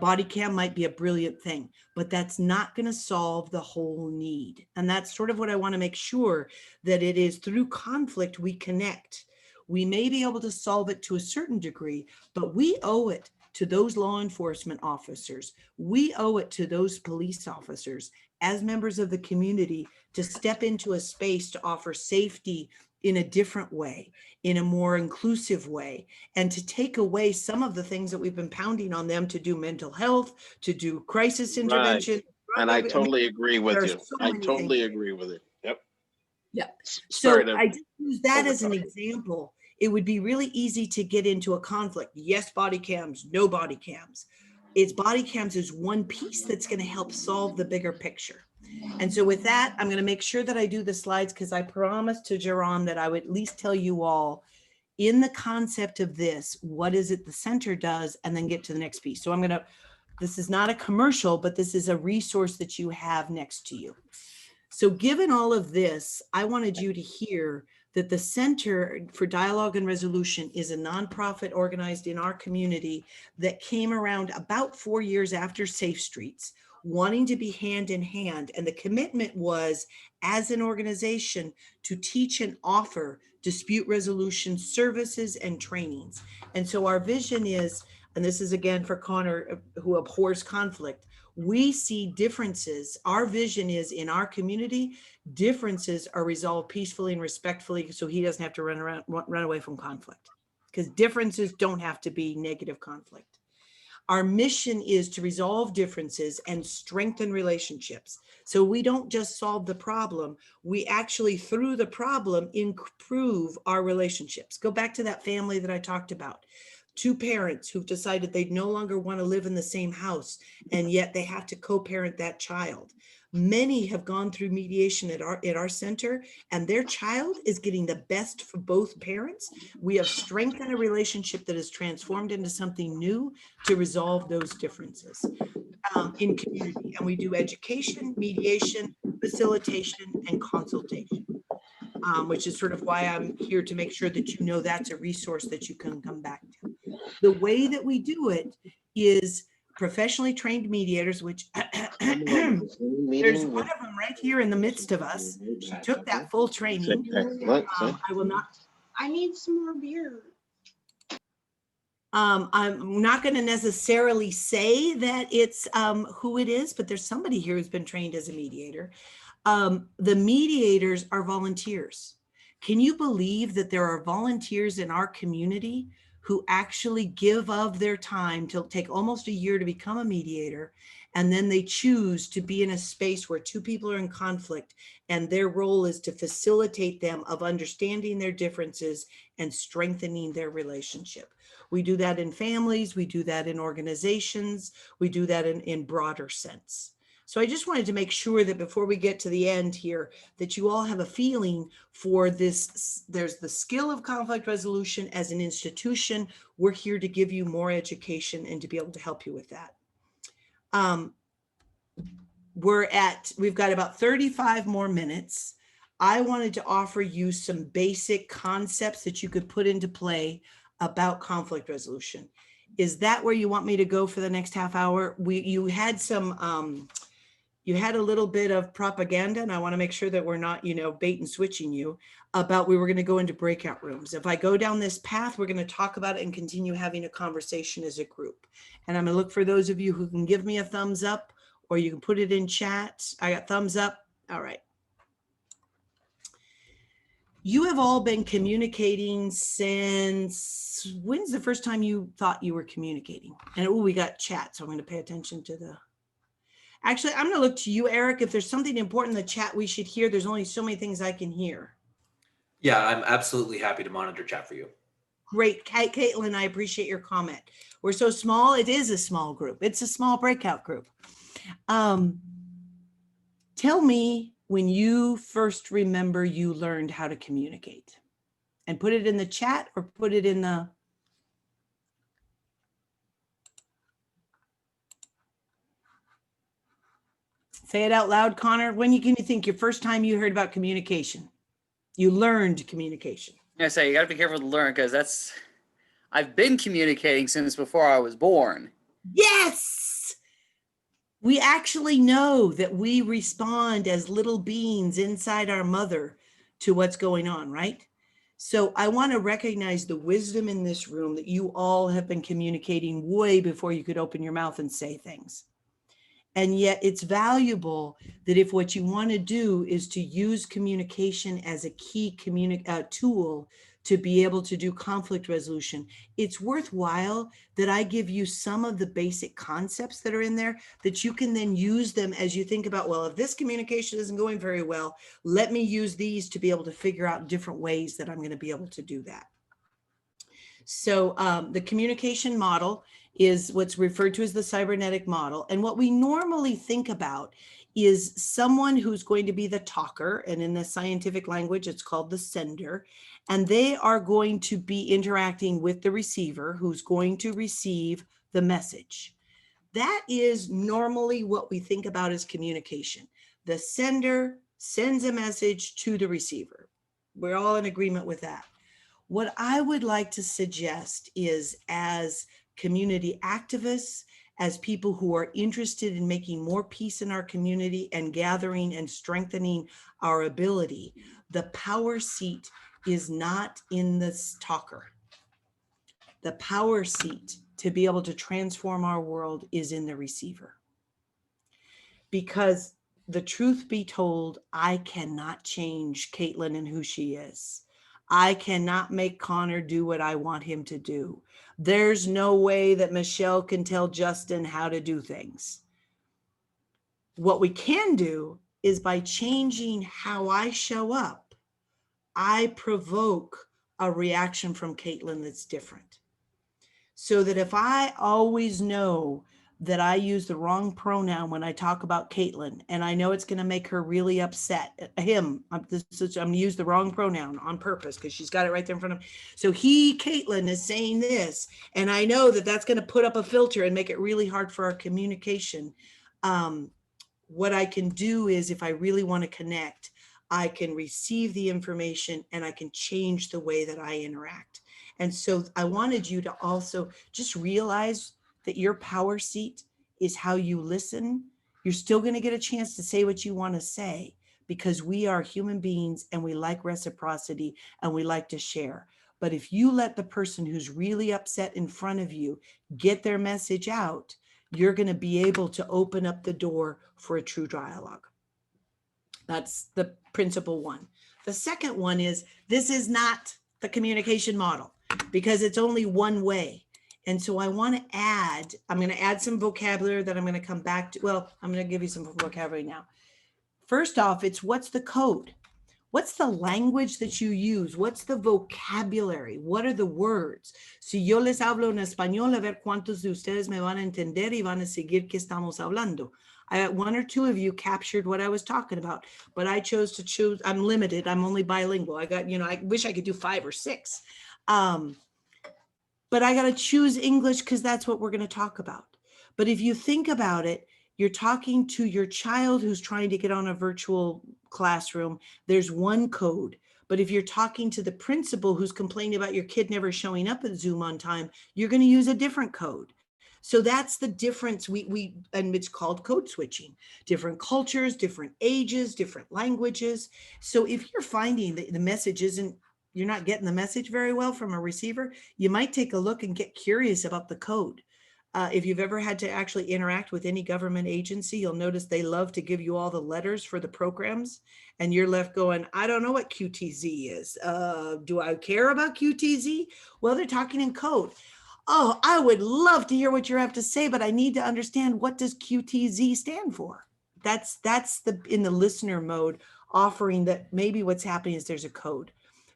body cam might be a brilliant thing, but that's not going to solve the whole need. And that's sort of what I want to make sure, that it is through conflict we connect. We may be able to solve it to a certain degree, but we owe it to those law enforcement officers. We owe it to those police officers as members of the community to step into a space to offer safety in a different way, in a more inclusive way, and to take away some of the things that we've been pounding on them to do: mental health, to do crisis intervention. Right. And I totally agree with you. So I many totally things. agree with it. Yep. Yeah. Sorry So to I just use that as an overtalk. example. It would be really easy to get into a conflict. Yes, body cams, no body cams. It's body cams is one piece that's going to help solve the bigger picture. And so with that, I'm going to make sure that I do the slides, because I promised to Jerome that I would at least tell you all in the concept of this, what is it the center does, and then get to the next piece. So I'm going to, this is not a commercial, but this is a resource that you have next to you. So given all of this, I wanted you to hear that the Center for Dialogue and Resolution is a nonprofit organized in our community that came around about 4 years after Safe Streets, wanting to be hand in hand. And the commitment was, as an organization, to teach and offer dispute resolution services and trainings. And so our vision is, and this is again for Connor, who abhors conflict, we see differences. Our vision is, in our community, differences are resolved peacefully and respectfully, so he doesn't have to run away from conflict, because differences don't have to be negative conflict. Our mission is to resolve differences and strengthen relationships. So we don't just solve the problem, we actually, through the problem, improve our relationships. Go back to that family that I talked about. Two parents who've decided they no longer want to live in the same house, and yet they have to co-parent that child. Many have gone through mediation at our center, and their child is getting the best for both parents. We have strengthened a relationship that is transformed into something new to resolve those differences in community. And we do education, mediation, facilitation, and consultation, which is sort of why I'm here, to make sure that you know that's a resource that you can come back to. The way that we do it is professionally trained mediators, which there's one of them right here in the midst of us. She took that full training. I will not. I need some more beer. I'm not going to necessarily say that it's who it is, but there's somebody here who's been trained as a mediator. The mediators are volunteers. Can you believe that there are volunteers in our community who actually give of their time to take almost a year to become a mediator, and then they choose to be in a space where two people are in conflict, and their role is to facilitate them of understanding their differences and strengthening their relationship. We do that in families, we do that in organizations, we do that in broader sense. So I just wanted to make sure that before we get to the end here, that you all have a feeling for this. There's the skill of conflict resolution as an institution. We're here to give you more education and to be able to help you with that. We've got about 35 more minutes. I wanted to offer you some basic concepts that you could put into play about conflict resolution. Is that where you want me to go for the next half hour? You had some, you had a little bit of propaganda, and I want to make sure that we're not, bait and switching you about we were going to go into breakout rooms. If I go down this path, we're going to talk about it and continue having a conversation as a group. And I'm going to look for those of you who can give me a thumbs up, or you can put it in chat. I got thumbs up. All right. You have all been communicating since, when's the first time you thought you were communicating? And we got chat, so I'm going to pay attention to the, actually, I'm going to look to you, Eric. If there's something important in the chat we should hear, there's only so many things I can hear. Yeah, I'm absolutely happy to monitor chat for you. Great. Caitlin, I appreciate your comment. We're so small. It is a small group. It's a small breakout group. Tell me when you first remember you learned how to communicate, and put it in the chat or put it in the, say it out loud, Connor. When can you think your first time you heard about communication? You learned communication. I say you got to be careful to learn, because I've been communicating since before I was born. Yes. We actually know that we respond as little beings inside our mother to what's going on, right? So I want to recognize the wisdom in this room that you all have been communicating way before you could open your mouth and say things. And yet it's valuable that if what you want to do is to use communication as a key tool to be able to do conflict resolution, it's worthwhile that I give you some of the basic concepts that are in there that you can then use them as you think about, well, if this communication isn't going very well, let me use these to be able to figure out different ways that I'm going to be able to do that. So the communication model is what's referred to as the cybernetic model. And what we normally think about is someone who's going to be the talker, and in the scientific language, it's called the sender, and they are going to be interacting with the receiver who's going to receive the message. That is normally what we think about as communication. The sender sends a message to the receiver. We're all in agreement with that. What I would like to suggest is, as community activists, as people who are interested in making more peace in our community and gathering and strengthening our ability, the power seat is not in the talker. The power seat to be able to transform our world is in the receiver. Because the truth be told, I cannot change Caitlin and who she is. I cannot make Connor do what I want him to do. There's no way that Michelle can tell Justin how to do things. What we can do is, by changing how I show up, I provoke a reaction from Caitlin that's different. So that if I always know that I use the wrong pronoun when I talk about Caitlin, and I know it's going to make her really upset, I'm going to use the wrong pronoun on purpose because she's got it right there in front of me. So Caitlin is saying this, and I know that that's going to put up a filter and make it really hard for our communication. What I can do is, if I really want to connect, I can receive the information and I can change the way that I interact. And so I wanted you to also just realize that your power seat is how you listen. You're still going to get a chance to say what you want to say, because we are human beings and we like reciprocity and we like to share. But if you let the person who's really upset in front of you get their message out, you're going to be able to open up the door for a true dialogue. That's the principle one. The second one is, this is not the communication model because it's only one way. And so I want to add, I'm going to add some vocabulary that I'm going to come back to. Well, I'm going to give you some vocabulary now. First off, it's what's the code? What's the language that you use? What's the vocabulary? What are the words? Si yo les hablo en español, a ver cuántos de ustedes me van a entender y van a seguir que estamos hablando. One or two of you captured what I was talking about, but I chose to choose. I'm limited. I'm only bilingual. I got, I wish I could do 5 or 6. But I got to choose English because that's what we're going to talk about. But if you think about it, You're talking to your child who's trying to get on a virtual classroom, there's one code. But if you're talking to the principal who's complaining about your kid never showing up at Zoom on time, you're going to use a different code. So that's the difference. And it's called code switching. Different cultures, different ages, different languages. So if you're finding that the message you're not getting the message very well from a receiver, you might take a look and get curious about the code. If you've ever had to actually interact with any government agency, you'll notice they love to give you all the letters for the programs, and you're left going, I don't know what QTZ is. Do I care about QTZ? Well, they're talking in code. Oh, I would love to hear what you have to say, but I need to understand, what does QTZ stand for? That's in the listener mode, offering that maybe what's happening is there's a code.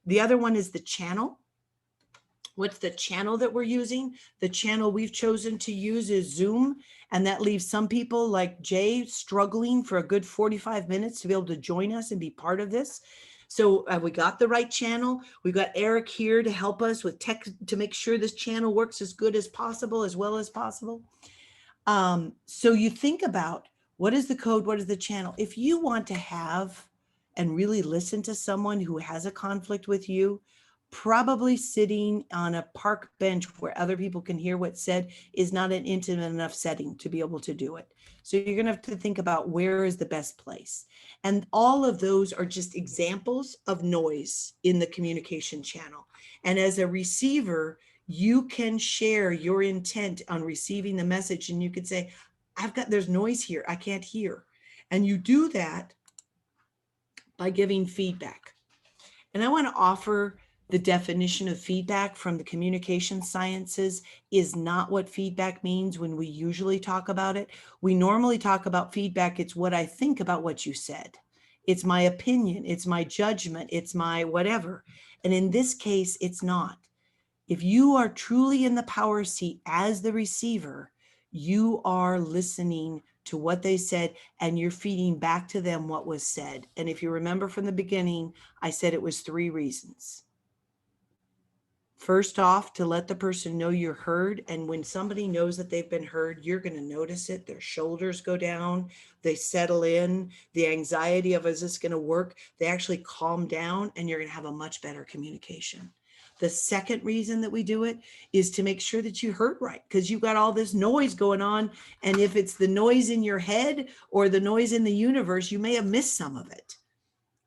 The other one is the channel. What's the channel that we're using? The channel we've chosen to use is Zoom, and that leaves some people like Jay struggling for a good 45 minutes to be able to join us and be part of this. So we got the right channel. We've got Eric here to help us with tech to make sure this channel works as good as possible, as well as possible. So you think about, what is the code? What is the channel? If you want to have and really listen to someone who has a conflict with you, probably sitting on a park bench where other people can hear what's said is not an intimate enough setting to be able to do it. So you're going to have to think about, where is the best place? And all of those are just examples of noise in the communication channel. And as a receiver, you can share your intent on receiving the message, and you could say, there's noise here, I can't hear. And you do that by giving feedback. And I want to offer the definition of feedback from the communication sciences is not what feedback means when we usually talk about it. We normally talk about feedback. It's what I think about what you said. It's my opinion. It's my judgment. It's my whatever. And in this case, it's not. If you are truly in the power seat as the receiver, you are listening to what they said, and you're feeding back to them what was said. And if you remember from the beginning, I said it was 3 reasons. First off, to let the person know you're heard. And when somebody knows that they've been heard, you're going to notice it. Their shoulders go down, they settle in, the anxiety of, is this going to work? They actually calm down, and you're going to have a much better communication. The second reason that we do it is to make sure that you heard right, because you've got all this noise going on. And if it's the noise in your head or the noise in the universe, you may have missed some of it.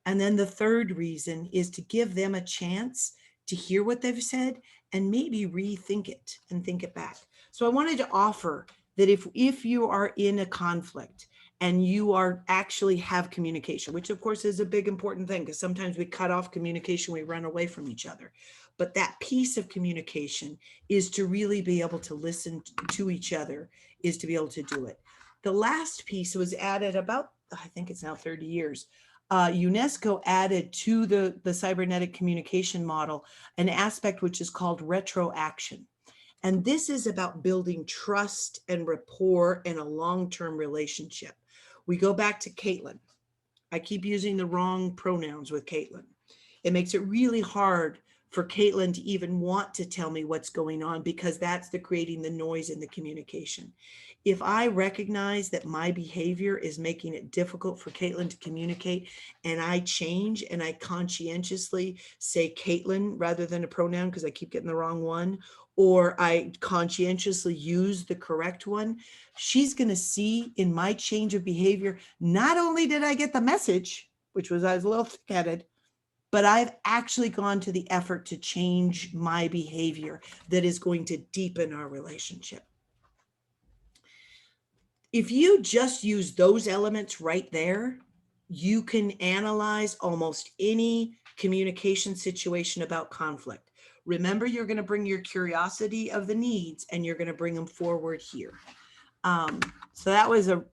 And then the third reason is to give them a chance to hear what they've said and maybe rethink it and think it back. So I wanted to offer that if you are in a conflict and you are actually have communication, which of course is a big important thing, because sometimes we cut off communication, we run away from each other. But that piece of communication is to really be able to listen to each other, is to be able to do it. The last piece was added about, I think it's now 30 years. UNESCO added to the cybernetic communication model an aspect which is called retroaction. And this is about building trust and rapport and a long-term relationship. We go back to Caitlin. I keep using the wrong pronouns with Caitlin. It makes it really hard for Caitlin to even want to tell me what's going on, because that's creating the noise in the communication. If I recognize that my behavior is making it difficult for Caitlin to communicate, and I change and I conscientiously say Caitlin rather than a pronoun because I keep getting the wrong one, or I conscientiously use the correct one, she's going to see in my change of behavior, not only did I get the message, which was I was a little thick-headed, but I've actually gone to the effort to change my behavior that is going to deepen our relationship. If you just use those elements right there, you can analyze almost any communication situation about conflict. Remember, you're going to bring your curiosity of the needs and you're going to bring them forward here. So that was a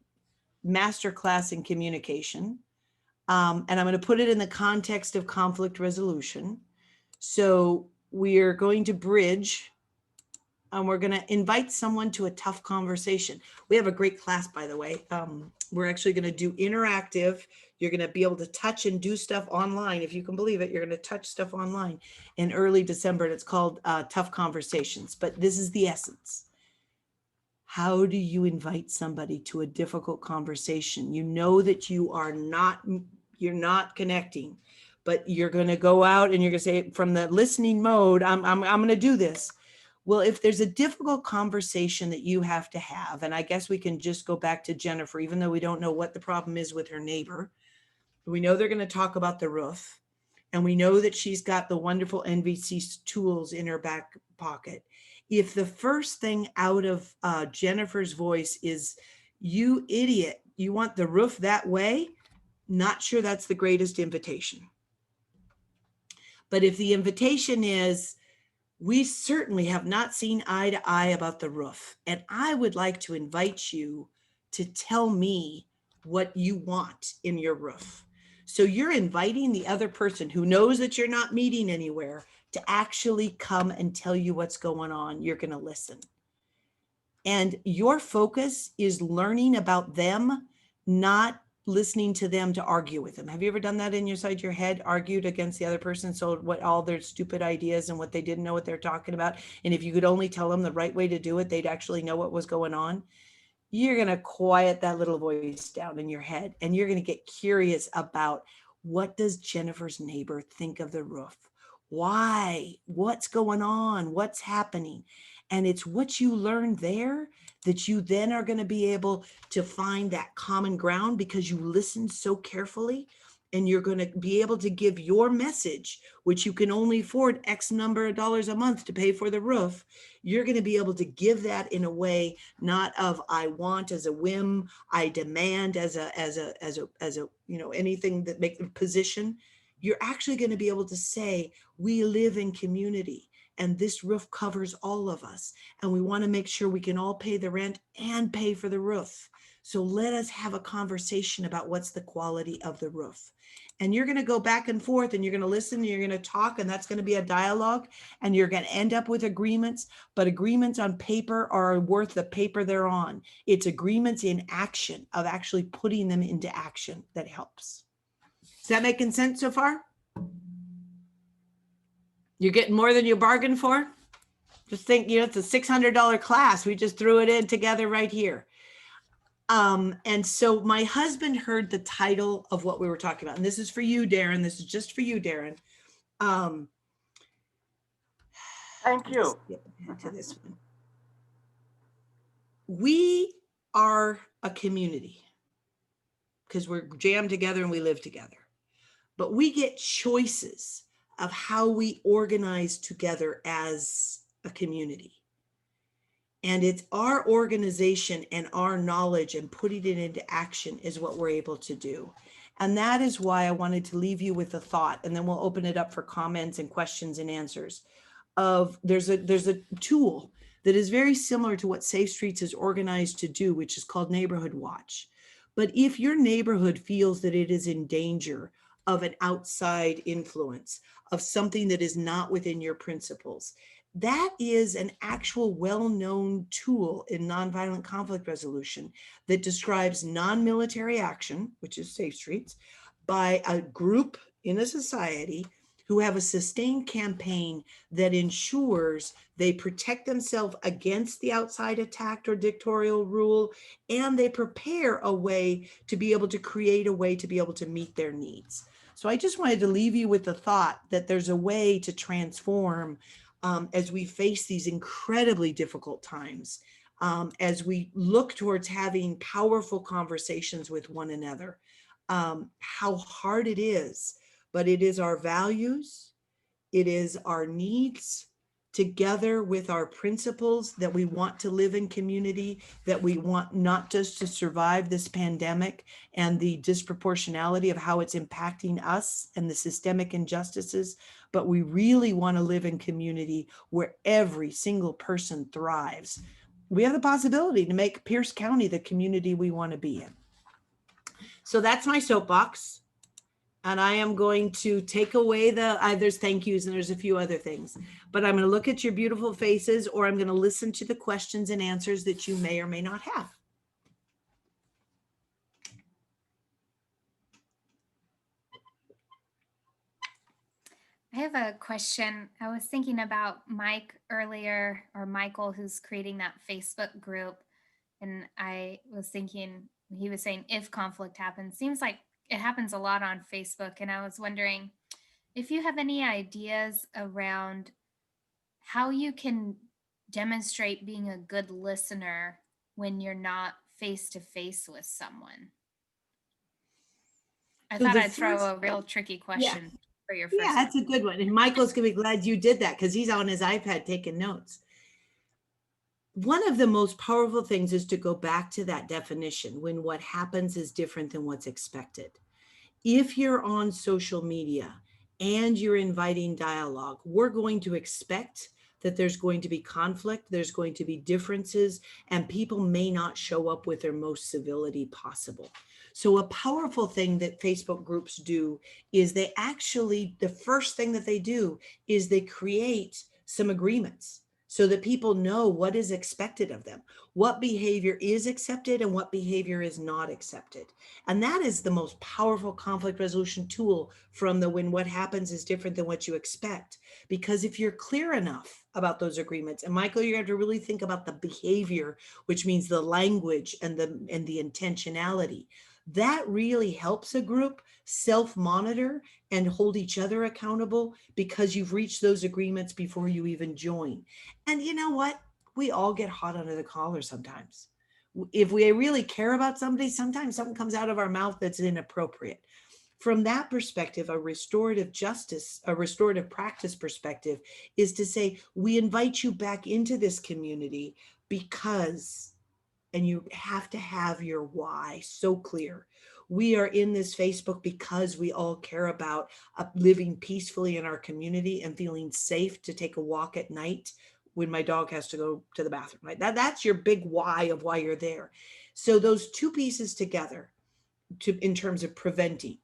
masterclass in communication. And I'm going to put it in the context of conflict resolution. So we're going to bridge, and we're going to invite someone to a tough conversation. We have a great class, by the way. We're actually going to do interactive. You're going to be able to touch and do stuff online. If you can believe it, you're going to touch stuff online in early December. And it's called Tough Conversations. But this is the essence. How do you invite somebody to a difficult conversation? You know that you're not connecting, but you're going to go out and you're going to say, from the listening mode, I'm going to do this. Well, if there's a difficult conversation that you have to have, and I guess we can just go back to Jennifer, even though we don't know what the problem is with her neighbor, we know they're going to talk about the roof, and we know that she's got the wonderful NVC tools in her back pocket. If the first thing out of Jennifer's voice is, "You idiot, you want the roof that way," not sure that's the greatest invitation. But if the invitation is, "We certainly have not seen eye to eye about the roof, and I would like to invite you to tell me what you want in your roof." So you're inviting the other person who knows that you're not meeting anywhere to actually come and tell you what's going on. You're going to listen. And your focus is learning about them, not listening to them to argue with them. Have you ever done that inside your head, argued against the other person? So what all their stupid ideas and what they didn't know what they're talking about. And if you could only tell them the right way to do it, they'd actually know what was going on. You're going to quiet that little voice down in your head, and you're going to get curious about, what does Jennifer's neighbor think of the roof? Why? What's going on? What's happening? And it's what you learned there that you then are going to be able to find that common ground, because you listened so carefully, and you're going to be able to give your message, which you can only afford X number of dollars a month to pay for the roof. You're going to be able to give that in a way, not of I want as a whim, I demand as a anything that make the position. You're actually going to be able to say, we live in community, and this roof covers all of us, and we want to make sure we can all pay the rent and pay for the roof. So let us have a conversation about what's the quality of the roof. And you're going to go back and forth, and you're going to listen, and you're going to talk, and that's going to be a dialogue, and you're going to end up with agreements. But agreements on paper are worth the paper they're on. It's agreements in action, of actually putting them into action, that helps. Is that making sense so far? You're getting more than you bargained for? Just think, it's a $600 class. We just threw it in together right here. And so my husband heard the title of what we were talking about. And this is for you, Darren. This is just for you, Darren. Thank you. To this one. We are a community because we're jammed together and we live together. But we get choices of how we organize together as a community. And it's our organization and our knowledge and putting it into action is what we're able to do. And that is why I wanted to leave you with a thought, and then we'll open it up for comments and questions and answers. There's a tool that is very similar to what Safe Streets is organized to do, which is called Neighborhood Watch. But if your neighborhood feels that it is in danger of an outside influence, of something that is not within your principles, that is an actual well-known tool in nonviolent conflict resolution that describes non-military action, which is Safe Streets, by a group in a society who have a sustained campaign that ensures they protect themselves against the outside attack or dictatorial rule, and they prepare a way to be able to create a way to be able to meet their needs. So I just wanted to leave you with the thought that there's a way to transform as we face these incredibly difficult times, as we look towards having powerful conversations with one another, how hard it is, but it is our values, it is our needs, together with our principles that we want to live in community, that we want not just to survive this pandemic and the disproportionality of how it's impacting us and the systemic injustices, but we really want to live in community where every single person thrives. We have the possibility to make Pierce County the community we want to be in. So that's my soapbox. And I am going to take away there's thank yous and there's a few other things, but I'm going to look at your beautiful faces, or I'm going to listen to the questions and answers that you may or may not have. I have a question. I was thinking about Mike earlier, or Michael, who's creating that Facebook group. And I was thinking, he was saying if conflict happens, seems like it happens a lot on Facebook. And I was wondering if you have any ideas around how you can demonstrate being a good listener when you're not face to face with someone. I So thought the I'd throw first- a real tricky question for your Yeah, first that's a good one. And Michael's gonna be glad you did that because he's on his iPad taking notes. One of the most powerful things is to go back to that definition when what happens is different than what's expected. If you're on social media and you're inviting dialogue, we're going to expect that there's going to be conflict, there's going to be differences, and people may not show up with their most civility possible. So a powerful thing that Facebook groups do is they actually, the first thing that they do is they create some agreements so that people know what is expected of them, what behavior is accepted and what behavior is not accepted. And that is the most powerful conflict resolution tool from the when what happens is different than what you expect. Because if you're clear enough about those agreements, and Michael, you have to really think about the behavior, which means the language and the intentionality. That really helps a group self-monitor and hold each other accountable because you've reached those agreements before you even join. And you know what? We all get hot under the collar sometimes. If we really care about somebody, sometimes something comes out of our mouth that's inappropriate. From that perspective, a restorative justice, a restorative practice perspective is to say, we invite you back into this community because, and you have to have your why so clear. We are in this Facebook because we all care about living peacefully in our community and feeling safe to take a walk at night when my dog has to go to the bathroom, right? That's your big why of why you're there. So those two pieces together in terms of preventing,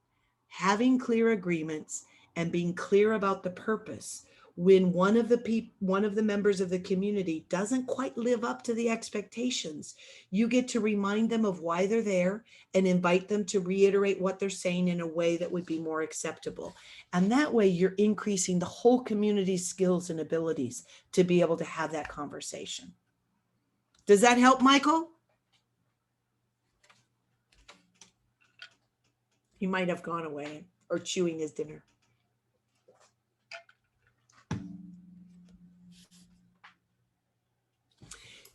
having clear agreements and being clear about the purpose. When one of the members of the community doesn't quite live up to the expectations, you get to remind them of why they're there and invite them to reiterate what they're saying in a way that would be more acceptable. And that way you're increasing the whole community's skills and abilities to be able to have that conversation. Does that help, Michael? He might have gone away or chewing his dinner.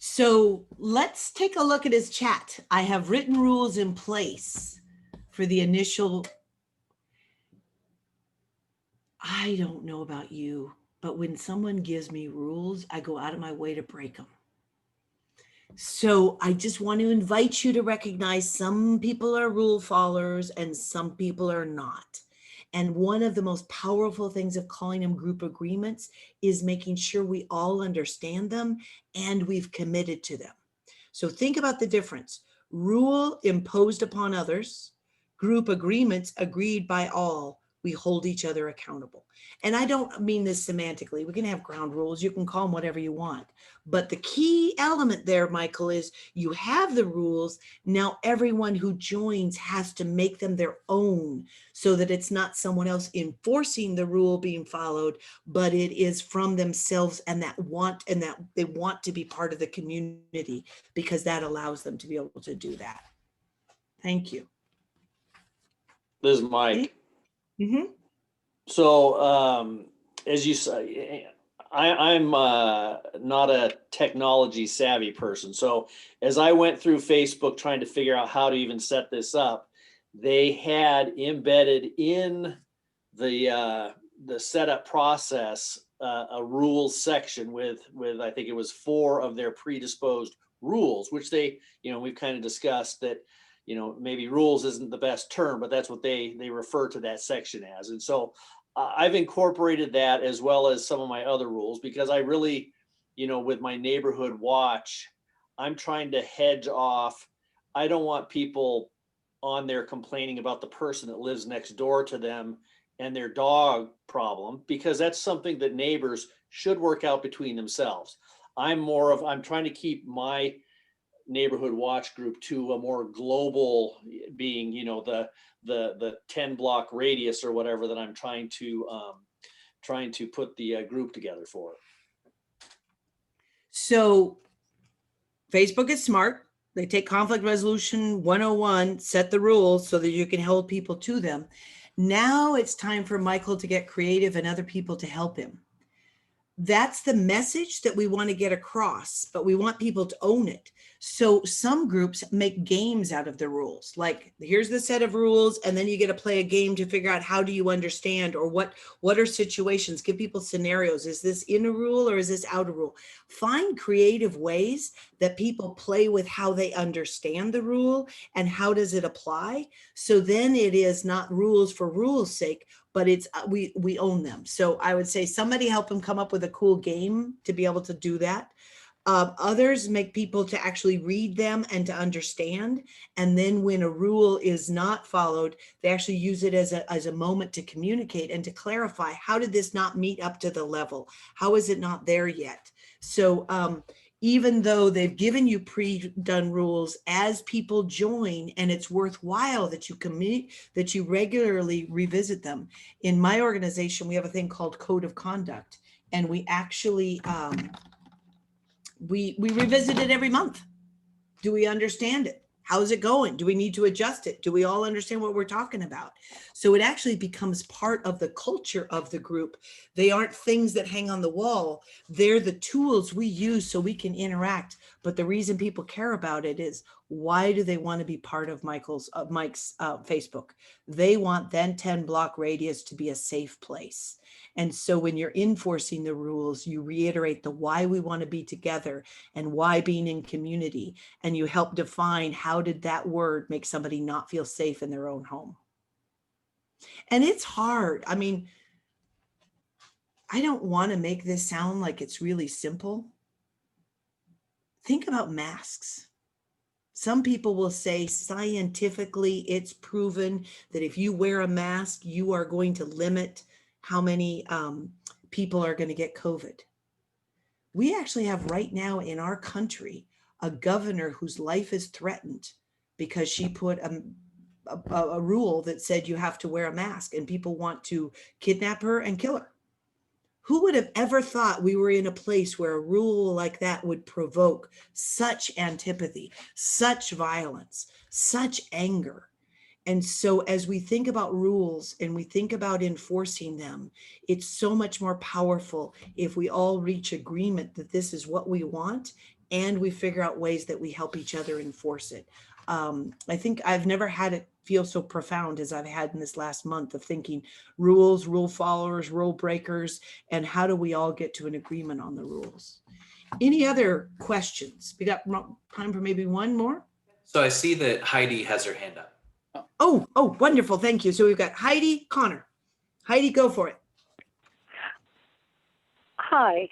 So let's take a look at his chat. I have written rules in place for the initial. I don't know about you, but when someone gives me rules, I go out of my way to break them. So I just want to invite you to recognize some people are rule followers and some people are not. And one of the most powerful things of calling them group agreements is making sure we all understand them and we've committed to them. So think about the difference. Rule imposed upon others, group agreements agreed by all. We hold each other accountable. And I don't mean this semantically. We can have ground rules. You can call them whatever you want. But the key element there, Michael, is you have the rules. Now everyone who joins has to make them their own so that it's not someone else enforcing the rule being followed, but it is from themselves and that they want to be part of the community because that allows them to be able to do that. Thank you. This is Mike. Mm-hmm. So as you say, I'm not a technology savvy person. So as I went through Facebook trying to figure out how to even set this up, they had embedded in the setup process a rules section with I think it was 4 of their predisposed rules, which they, we've kind of discussed that, maybe rules isn't the best term, but that's what they refer to that section as. And so I've incorporated that as well as some of my other rules because I really, with my neighborhood watch, I'm trying to hedge off. I don't want people on there complaining about the person that lives next door to them and their dog problem, because that's something that neighbors should work out between themselves. I'm trying to keep my neighborhood watch group to a more global being, the 10 block radius or whatever that I'm trying to put the group together for. So Facebook is smart. They take conflict resolution 101, set the rules so that you can hold people to them. Now it's time for Michael to get creative and other people to help him. That's the message that we want to get across, but we want people to own it. So some groups make games out of the rules. Like, here's the set of rules, and then you get to play a game to figure out how do you understand, or what are situations. Give people scenarios. Is this in a rule or is this out of rule? Find creative ways that people play with how they understand the rule and how does it apply. So then it is not rules for rules' sake, but it's we own them. So I would say somebody help them come up with a cool game to be able to do that. Others make people to actually read them and to understand. And then when a rule is not followed, they actually use it as a moment to communicate and to clarify, how did this not meet up to the level? How is it not there yet? So even though they've given you pre-done rules, as people join, and it's worthwhile that you regularly revisit them. In my organization, we have a thing called Code of Conduct, and we actually we revisit it every month. Do we understand it? How's it going? Do we need to adjust it? Do we all understand what we're talking about? So it actually becomes part of the culture of the group. They aren't things that hang on the wall. They're the tools we use so we can interact. But the reason people care about it is, why do they want to be part of Mike's Facebook? They want that 10 block radius to be a safe place. And so when you're enforcing the rules, you reiterate the why we want to be together and why being in community, and you help define how did that word make somebody not feel safe in their own home. And it's hard. I mean, I don't want to make this sound like it's really simple. Think about masks. Some people will say scientifically it's proven that if you wear a mask, you are going to limit how many people are going to get COVID. We actually have right now in our country a governor whose life is threatened because she put a rule that said you have to wear a mask, and people want to kidnap her and kill her. Who would have ever thought we were in a place where a rule like that would provoke such antipathy, such violence, such anger? And so as we think about rules and we think about enforcing them, it's so much more powerful if we all reach agreement that this is what we want, and we figure out ways that we help each other enforce it. I think I've never had it feel so profound as I've had in this last month of thinking rules, rule followers, rule breakers, and how do we all get to an agreement on the rules? Any other questions? We got time for maybe one more. So I see that Heidi has her hand up. Oh, wonderful. Thank you. So we've got Heidi, Connor. Heidi, go for it. Hi.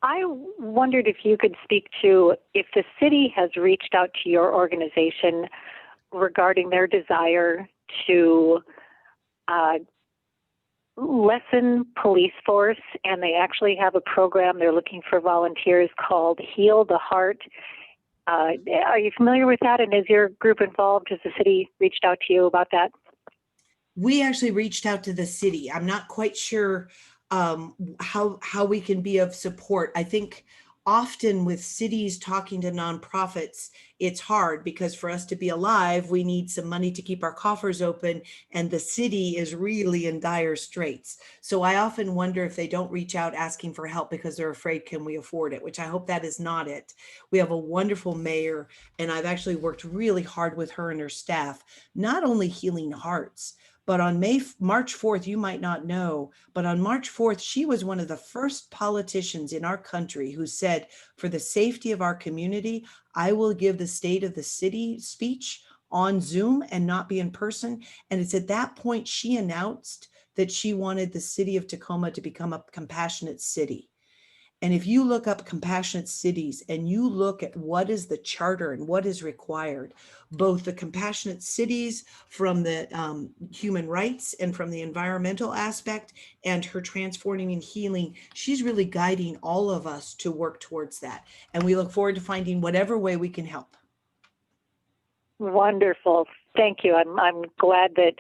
I wondered if you could speak to if the city has reached out to your organization regarding their desire to lessen police force, and they actually have a program they're looking for volunteers called Heal the Heart. Are you familiar with that? And is your group involved? Has the city reached out to you about that? We actually reached out to the city. I'm not quite sure how we can be of support. I think often with cities talking to nonprofits, it's hard because for us to be alive, we need some money to keep our coffers open, and the city is really in dire straits. So I often wonder if they don't reach out asking for help because they're afraid, can we afford it? Which I hope that is not it. We have a wonderful mayor, and I've actually worked really hard with her and her staff, not only healing hearts, but on March 4th, you might not know, but on March 4th, she was one of the first politicians in our country who said, for the safety of our community, I will give the state of the city speech on Zoom and not be in person. And it's at that point she announced that she wanted the city of Tacoma to become a compassionate city. And if you look up compassionate cities and you look at what is the charter and what is required, both the compassionate cities from the human rights and from the environmental aspect, and her transforming and healing, she's really guiding all of us to work towards that. And we look forward to finding whatever way we can help. Wonderful. Thank you. I'm glad that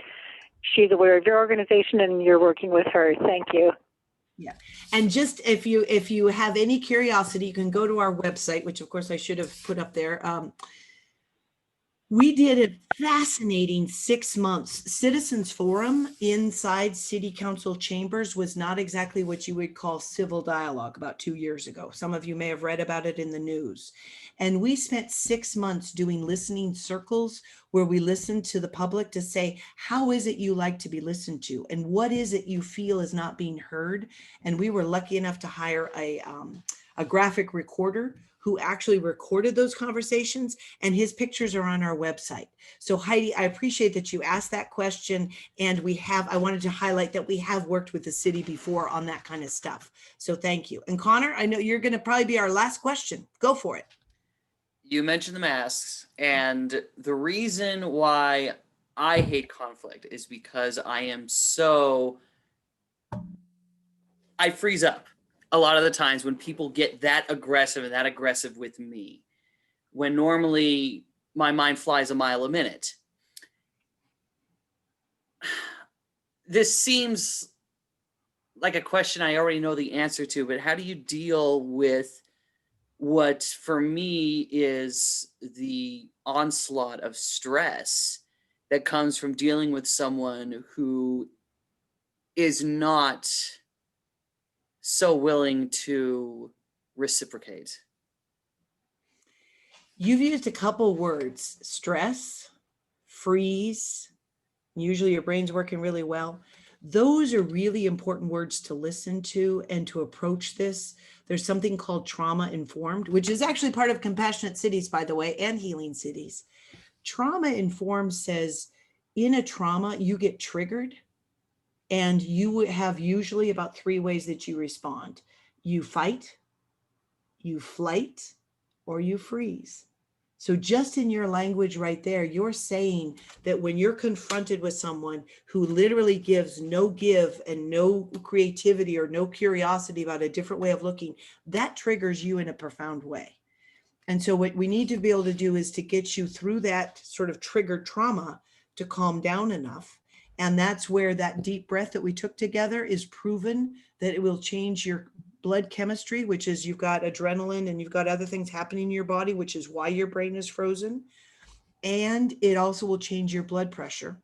she's aware of your organization and you're working with her. Thank you. Yeah. And just if you have any curiosity, you can go to our website, which of course I should have put up there. We did a fascinating 6 months. Citizens Forum inside City Council chambers was not exactly what you would call civil dialogue about 2 years ago. Some of you may have read about it in the news. And we spent 6 months doing listening circles where we listened to the public to say, how is it you like to be listened to? And what is it you feel is not being heard? And we were lucky enough to hire a graphic recorder who actually recorded those conversations, and his pictures are on our website. So Heidi, I appreciate that you asked that question, and I wanted to highlight that we have worked with the city before on that kind of stuff. So thank you. And Connor, I know you're gonna probably be our last question. Go for it. You mentioned the masks, and the reason why I hate conflict is because I freeze up a lot of the times when people get that aggressive with me, when normally my mind flies a mile a minute. This seems like a question I already know the answer to, but how do you deal with what for me is the onslaught of stress that comes from dealing with someone who is not so willing to reciprocate? You've used a couple words: stress, freeze. Usually your brain's working really well. Those are really important words to listen to and to approach this. There's something called trauma informed, which is actually part of Compassionate Cities, by the way, and Healing Cities. Trauma informed says in a trauma, you get triggered, and you have usually about 3 ways that you respond. You fight, you flight, or you freeze. So just in your language right there, you're saying that when you're confronted with someone who literally gives no give and no creativity or no curiosity about a different way of looking, that triggers you in a profound way. And so what we need to be able to do is to get you through that sort of triggered trauma to calm down enough. And that's where that deep breath that we took together is proven that it will change your blood chemistry, which is you've got adrenaline and you've got other things happening in your body, which is why your brain is frozen. And it also will change your blood pressure.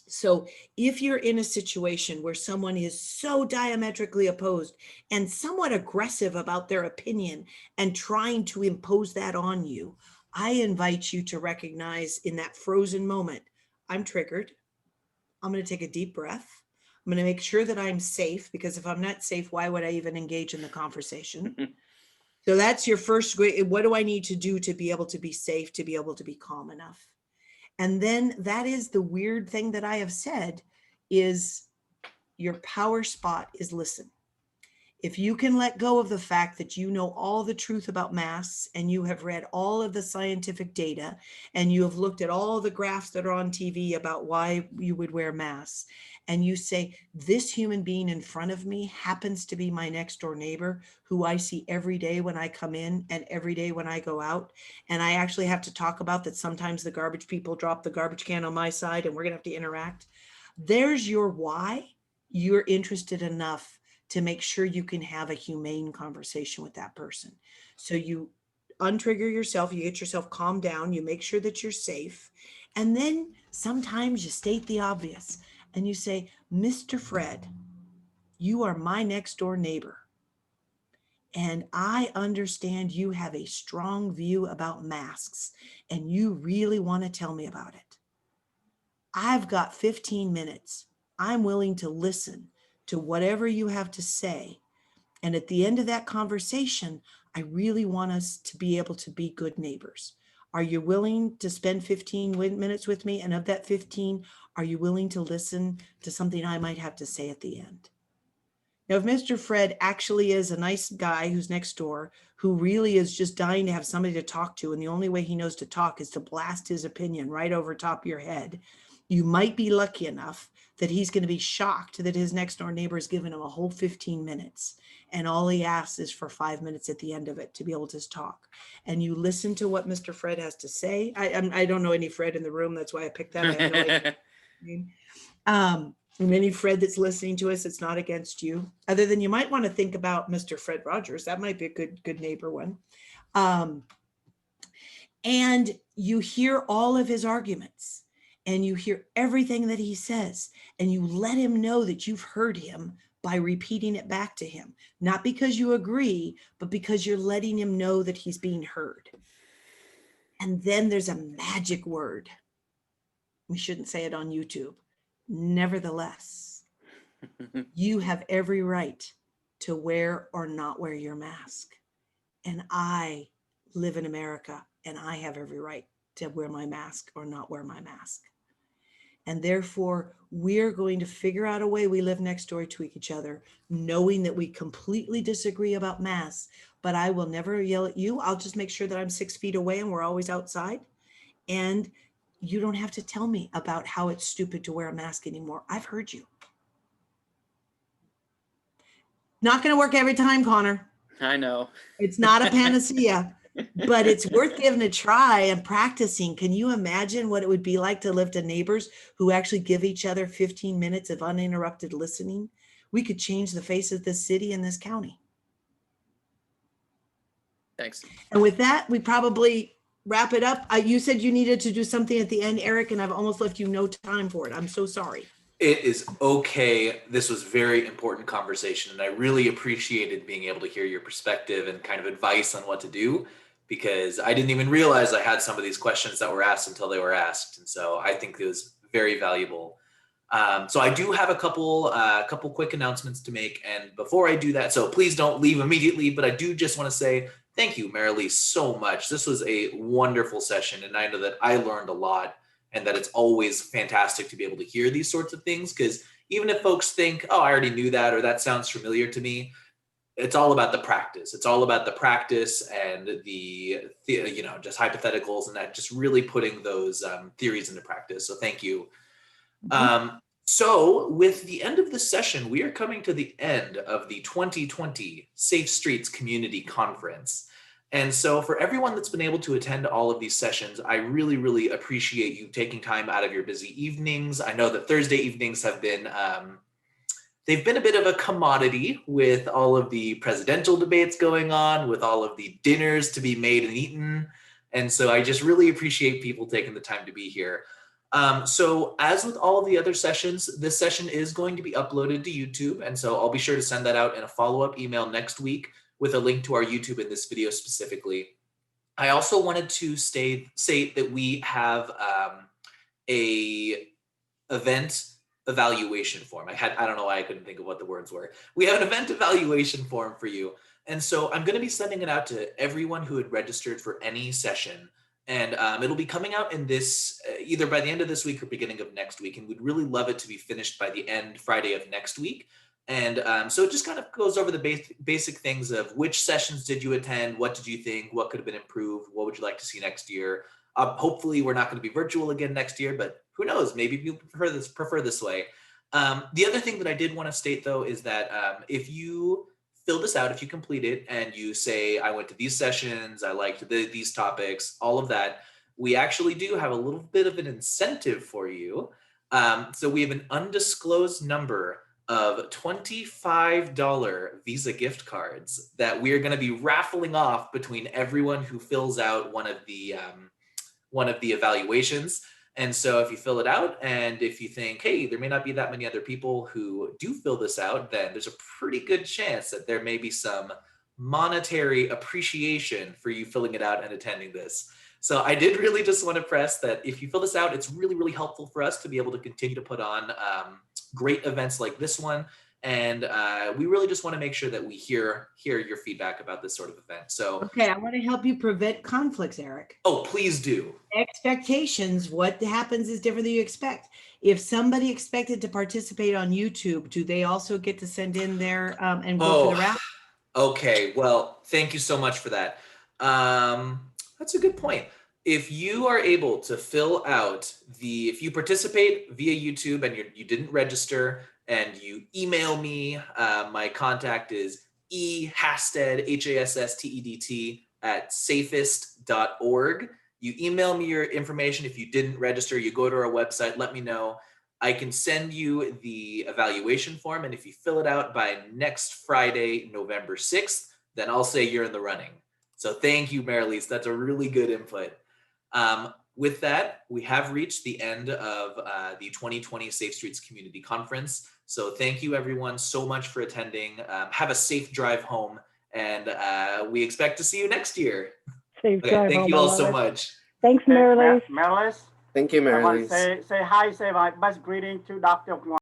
So if you're in a situation where someone is so diametrically opposed and somewhat aggressive about their opinion and trying to impose that on you, I invite you to recognize in that frozen moment, I'm triggered. I'm going to take a deep breath. I'm going to make sure that I'm safe, because if I'm not safe, why would I even engage in the conversation? So that's your first, what do I need to do to be able to be safe, to be able to be calm enough? And then that is the weird thing that I have said is your power spot is listen. If you can let go of the fact that you know all the truth about masks and you have read all of the scientific data and you have looked at all the graphs that are on TV about why you would wear masks, and you say, this human being in front of me happens to be my next door neighbor who I see every day when I come in and every day when I go out. And I actually have to talk about that sometimes the garbage people drop the garbage can on my side and we're gonna have to interact. There's your why. You're interested enough to make sure you can have a humane conversation with that person. So you untrigger yourself, you get yourself calmed down, you make sure that you're safe. And then sometimes you state the obvious and you say, Mr. Fred, you are my next door neighbor. And I understand you have a strong view about masks and you really want to tell me about it. I've got 15 minutes. I'm willing to listen to whatever you have to say. And at the end of that conversation, I really want us to be able to be good neighbors. Are you willing to spend 15 minutes with me? And of that 15, are you willing to listen to something I might have to say at the end? Now, if Mr. Fred actually is a nice guy who's next door, who really is just dying to have somebody to talk to, and the only way he knows to talk is to blast his opinion right over top of your head, you might be lucky enough that he's going to be shocked that his next door neighbor has given him a whole 15 minutes. And all he asks is for 5 minutes at the end of it to be able to talk. And you listen to what Mr. Fred has to say. I don't know any Fred in the room. That's why I picked that. I have no idea. Any Fred that's listening to us, it's not against you. Other than you might want to think about Mr. Fred Rogers. That might be a good neighbor one. And you hear all of his arguments and you hear everything that he says, and you let him know that you've heard him by repeating it back to him, not because you agree, but because you're letting him know that he's being heard. And then there's a magic word. We shouldn't say it on YouTube. Nevertheless, you have every right to wear or not wear your mask. And I live in America, and I have every right to wear my mask or not wear my mask. And therefore, we're going to figure out a way we live next door to each other, knowing that we completely disagree about masks, but I will never yell at you. I'll just make sure that I'm 6 feet away and we're always outside. And you don't have to tell me about how it's stupid to wear a mask anymore. I've heard you. Not going to work every time, Connor. I know. It's not a panacea, but it's worth giving a try and practicing. Can you imagine what it would be like to live to neighbors who actually give each other 15 minutes of uninterrupted listening? We could change the face of this city and this county. Thanks. And with that, we probably wrap it up. You said you needed to do something at the end, Eric, and I've almost left you no time for it. I'm so sorry. It is okay. This was very important conversation, and I really appreciated being able to hear your perspective and kind of advice on what to do, because I didn't even realize I had some of these questions that were asked until they were asked. And so I think it was very valuable. So I do have a couple quick announcements to make. And before I do that, so please don't leave immediately, but I do just want to say thank you, Maralise, so much. This was a wonderful session, and I know that I learned a lot, and that it's always fantastic to be able to hear these sorts of things, because even if folks think, oh, I already knew that, or that sounds familiar to me, it's all about the practice. It's all about the practice and the just hypotheticals, and that just really putting those theories into practice. So thank you. So with the end of this session, we are coming to the end of the 2020 Safe Streets Community Conference. And so for everyone that's been able to attend all of these sessions, I really, really appreciate you taking time out of your busy evenings. I know that Thursday evenings have been, they've been a bit of a commodity with all of the presidential debates going on, with all of the dinners to be made and eaten. And so I just really appreciate people taking the time to be here. So as with all of the other sessions, this session is going to be uploaded to YouTube. And so I'll be sure to send that out in a follow-up email next week with a link to our YouTube in this video specifically. I also wanted to say that we have a event evaluation form. I don't know why I couldn't think of what the words were. We have an event evaluation form for you. And so I'm going to be sending it out to everyone who had registered for any session. And it'll be coming out in this, either by the end of this week or beginning of next week. And we'd really love it to be finished by the end Friday of next week. And so it just kind of goes over the basic things of which sessions did you attend? What did you think? What could have been improved? What would you like to see next year? Hopefully we're not going to be virtual again next year, but who knows? Maybe you prefer this way. The other thing that I did want to state though, is that if you fill this out, if you complete it and you say, I went to these sessions, I liked these topics, all of that, we actually do have a little bit of an incentive for you. So we have an undisclosed number of $25 Visa gift cards that we are going to be raffling off between everyone who fills out one of the evaluations. And so if you fill it out, and if you think, hey, there may not be that many other people who do fill this out, then there's a pretty good chance that there may be some monetary appreciation for you filling it out and attending this. So I did really just want to press that if you fill this out, it's really, really helpful for us to be able to continue to put on great events like this one. And we really just want to make sure that we hear your feedback about this sort of event. So okay, I want to help you prevent conflicts, Eric. Oh, please do. Expectations. What happens is different than you expect. If somebody expected to participate on YouTube, do they also get to send in their and go for the round? Okay, well, thank you so much for that. That's a good point. If you are able to fill out if you participate via YouTube and you didn't register and you email me, my contact is ehasted, HASSTEDT @safest.org. You email me your information. If you didn't register, you go to our website, let me know. I can send you the evaluation form. And if you fill it out by next Friday, November 6th, then I'll say you're in the running. So thank you, Maralise. That's a really good input. With that, we have reached the end of the 2020 Safe Streets Community Conference. So thank you everyone so much for attending. Have a safe drive home, and we expect to see you next year. Safe drive Thank home, you I all love so it. much. Thanks, Maralise. Maralise. Thank you, I want to Maralise. say hi, say my best greeting to Dr. Quan.